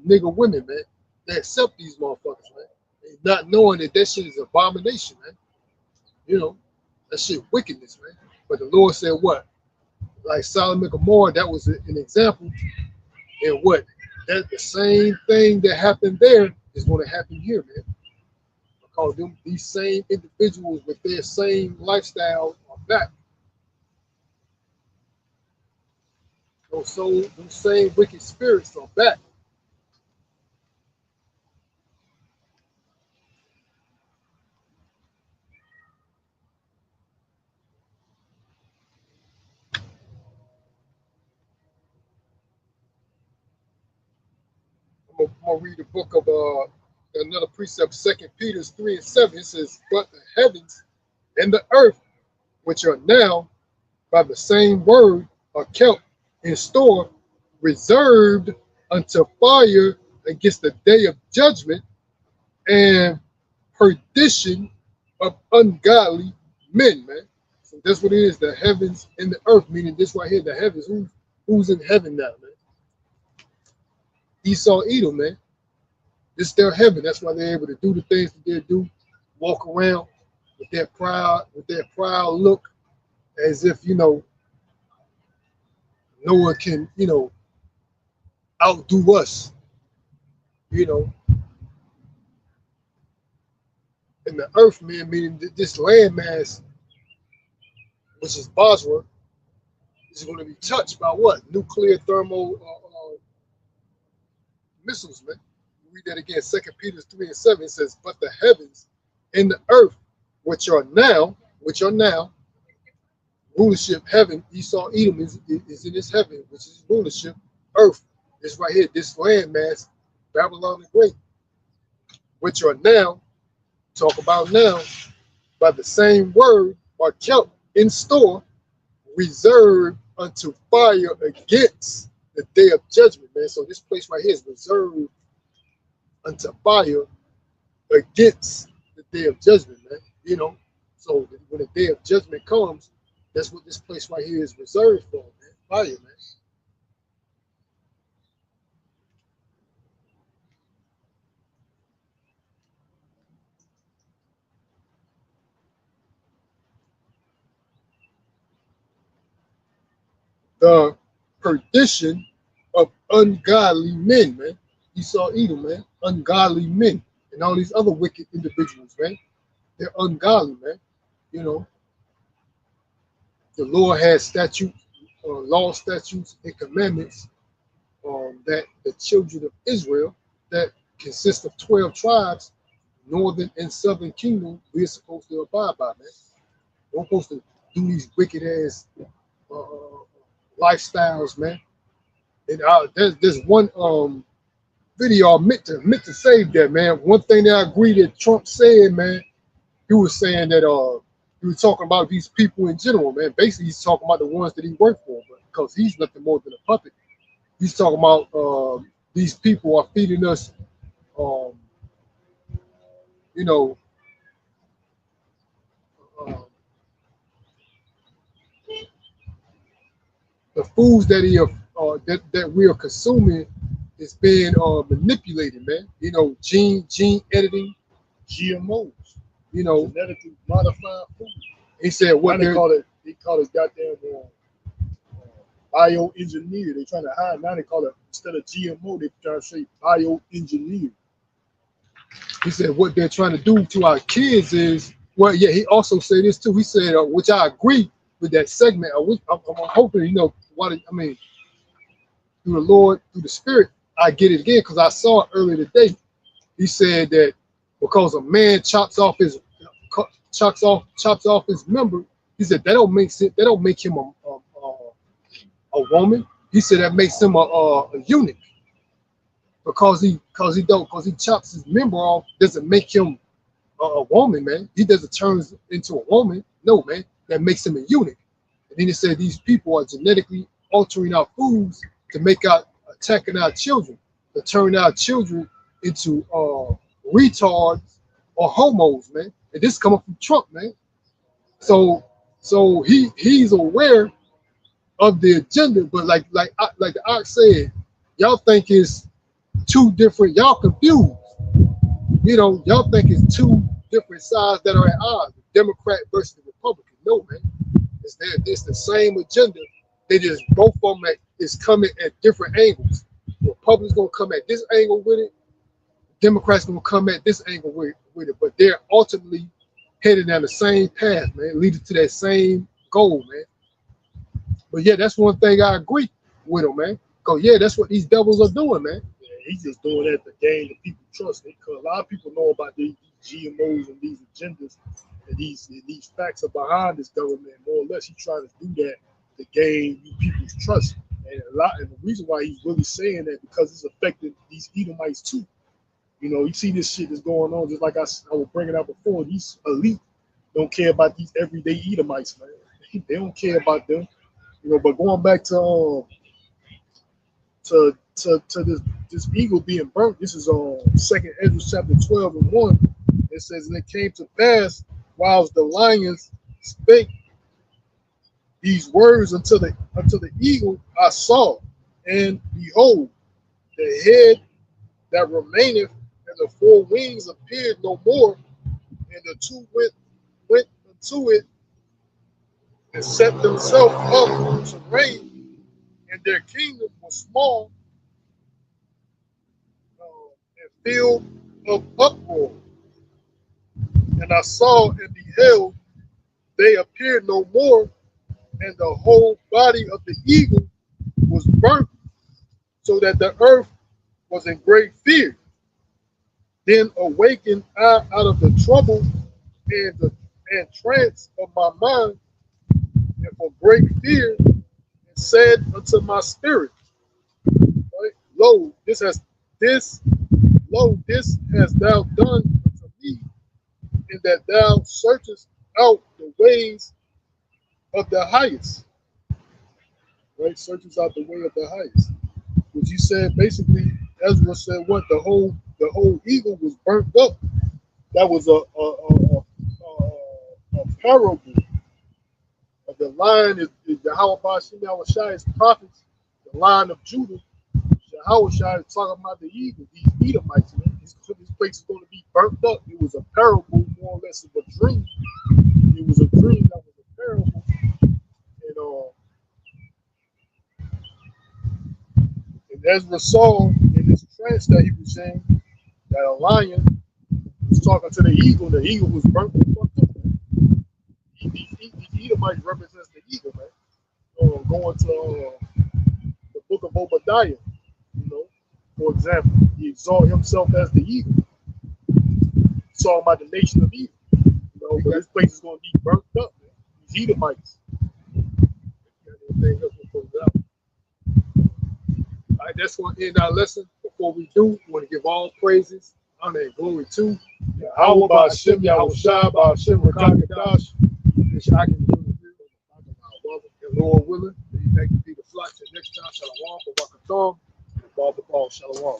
nigger women, man. They accept these motherfuckers, man. They not knowing that shit is abomination, man. You know, that shit wickedness, man. But the Lord said what? Like Sodom and Gomorrah, that was an example. And what? That the same thing that happened there is going to happen here, man. Because these same individuals with their same lifestyle are back. Those same wicked spirits are back. I'm gonna read the book of another precept, 2 Peter 3 and 7. It says, but the heavens and the earth, which are now by the same word, are kept in store, reserved unto fire against the day of judgment and perdition of ungodly men, man. So that's what it is, the heavens and the earth, meaning this right here, the heavens. Who's in heaven now, man? Esau Edom, man. This is their heaven. That's why they're able to do the things that they do, walk around with their proud look, as if, you know, no one can, you know, outdo us, you know. And the earth, man, meaning this landmass, which is Basra, is going to be touched by what? Nuclear thermal missiles, man. Read that again. 2 Peter 3 and 7. It says, but the heavens and the earth, which are now, rulership, heaven, Esau Edom is in this heaven, which is rulership. Earth is right here, this landmass, Babylon the Great, which are now, talk about now, by the same word, are kept in store, reserved unto fire against the day of judgment, man. So this place right here is reserved unto fire against the day of judgment, man. You know, so when the day of judgment comes, that's what this place right here is reserved for, man. Fire, man. The perdition of ungodly men, man. Esau Edom, man. Ungodly men and all these other wicked individuals, man. They're ungodly, man. You know, the Lord has statutes, law, statutes, and commandments that the children of Israel, that consist of 12 tribes, northern and southern kingdom, we're supposed to abide by, man. We're supposed to do these wicked ass lifestyles, man. And there's one video I meant to save that, man. One thing that I agree that Trump said, man, he was saying that he was talking about these people in general, man. Basically, he's talking about the ones that he worked for, but because he's nothing more than a puppet. He's talking about these people are feeding us, you know, the foods that that we are consuming is being manipulated, man. You know, gene editing, GMOs, You know, genetically modified food. he said what Now they call it goddamn bioengineer. They trying to hide now. They call it, instead of GMO, they try to say bioengineer. he said what they're trying to do to our kids is, well, yeah, he also said this too. He said, which I agree with that segment. I'm hoping, you know, I mean, through the Lord, through the Spirit, I get it again because I saw it earlier today. He said that because a man chops off his member, he said that don't make sense. That don't make him a woman. He said that makes him a eunuch because he chops his member off doesn't make him a woman, man. He doesn't turn into a woman. No, man, that makes him a eunuch. And then he said these people are genetically altering our foods to make out attacking our children, to turn our children into retards or homos, man. And this coming from Trump, man. So he's aware of the agenda, but like the Ox said, y'all think it's two different. Y'all confused. You know, y'all think it's two different sides that are at odds, the Democrat versus the Republican. No, man, it's the same agenda. They just both of them is coming at different angles. Republicans gonna come at this angle with it. Democrats gonna come at this angle with it, but they're ultimately headed down the same path, man, leading to that same goal, man. But yeah, that's one thing I agree with him, man. Cause yeah, that's what these devils are doing, man. Yeah, he's just doing that to gain the people trust. Because a lot of people know about these GMOs and these agendas and these facts are behind this government. More or less, he's trying to do that to gain you people's trust. And the reason why he's really saying that because it's affecting these Edomites too. You know, you see this shit that's going on, just like I was bringing out before. These elite don't care about these everyday Edomites, man. They don't care about them. You know, but going back to this eagle being burnt, this is on 2nd Ezra chapter 12 and 1. It says, and it came to pass whilst the lions spake these words unto the eagle, I saw, and behold, the head that remaineth and the four wings appeared no more, and the two went unto it and set themselves up to reign, and their kingdom was small and filled of uproar. And I saw and beheld, they appeared no more, and the whole body of the eagle was burnt, so that the earth was in great fear. Then awakened I out of the trouble and trance of my mind, and for great fear, and said unto my spirit, right, Lo, this hast thou done unto me, in that thou searchest out the ways of the highest. Right? Searches out the way of the highest. Which you said basically, Ezra said what the whole eagle was burnt up. That was a parable. The line is Yahweh Bashim Yahushai's prophets, the line of Judah. Yahweh is talking about the eagle, these Edomites, man. This place is going to be burnt up. It was a parable, more or less of a dream. It was a dream that was a parable. And Ezra saw in his trance that he was saying that a lion was talking to the eagle was burnt the fuck up, man. The Edomite represents the eagle, man. Going to the book of Obadiah, you know, for example, he exalted himself as the eagle. He's talking about the nation of Edom, you know, but this place is going to be burnt up, man. These Edomites. All right, that's going to end our lesson. Before we do, we want to give all praises, honor, and glory to Yahweh Ba'ashem Yahushai Ba'ashem Rakakadash. And Lord willing, may you take the flock to the next time. Shalom, Barakathon, and Baba Shalom.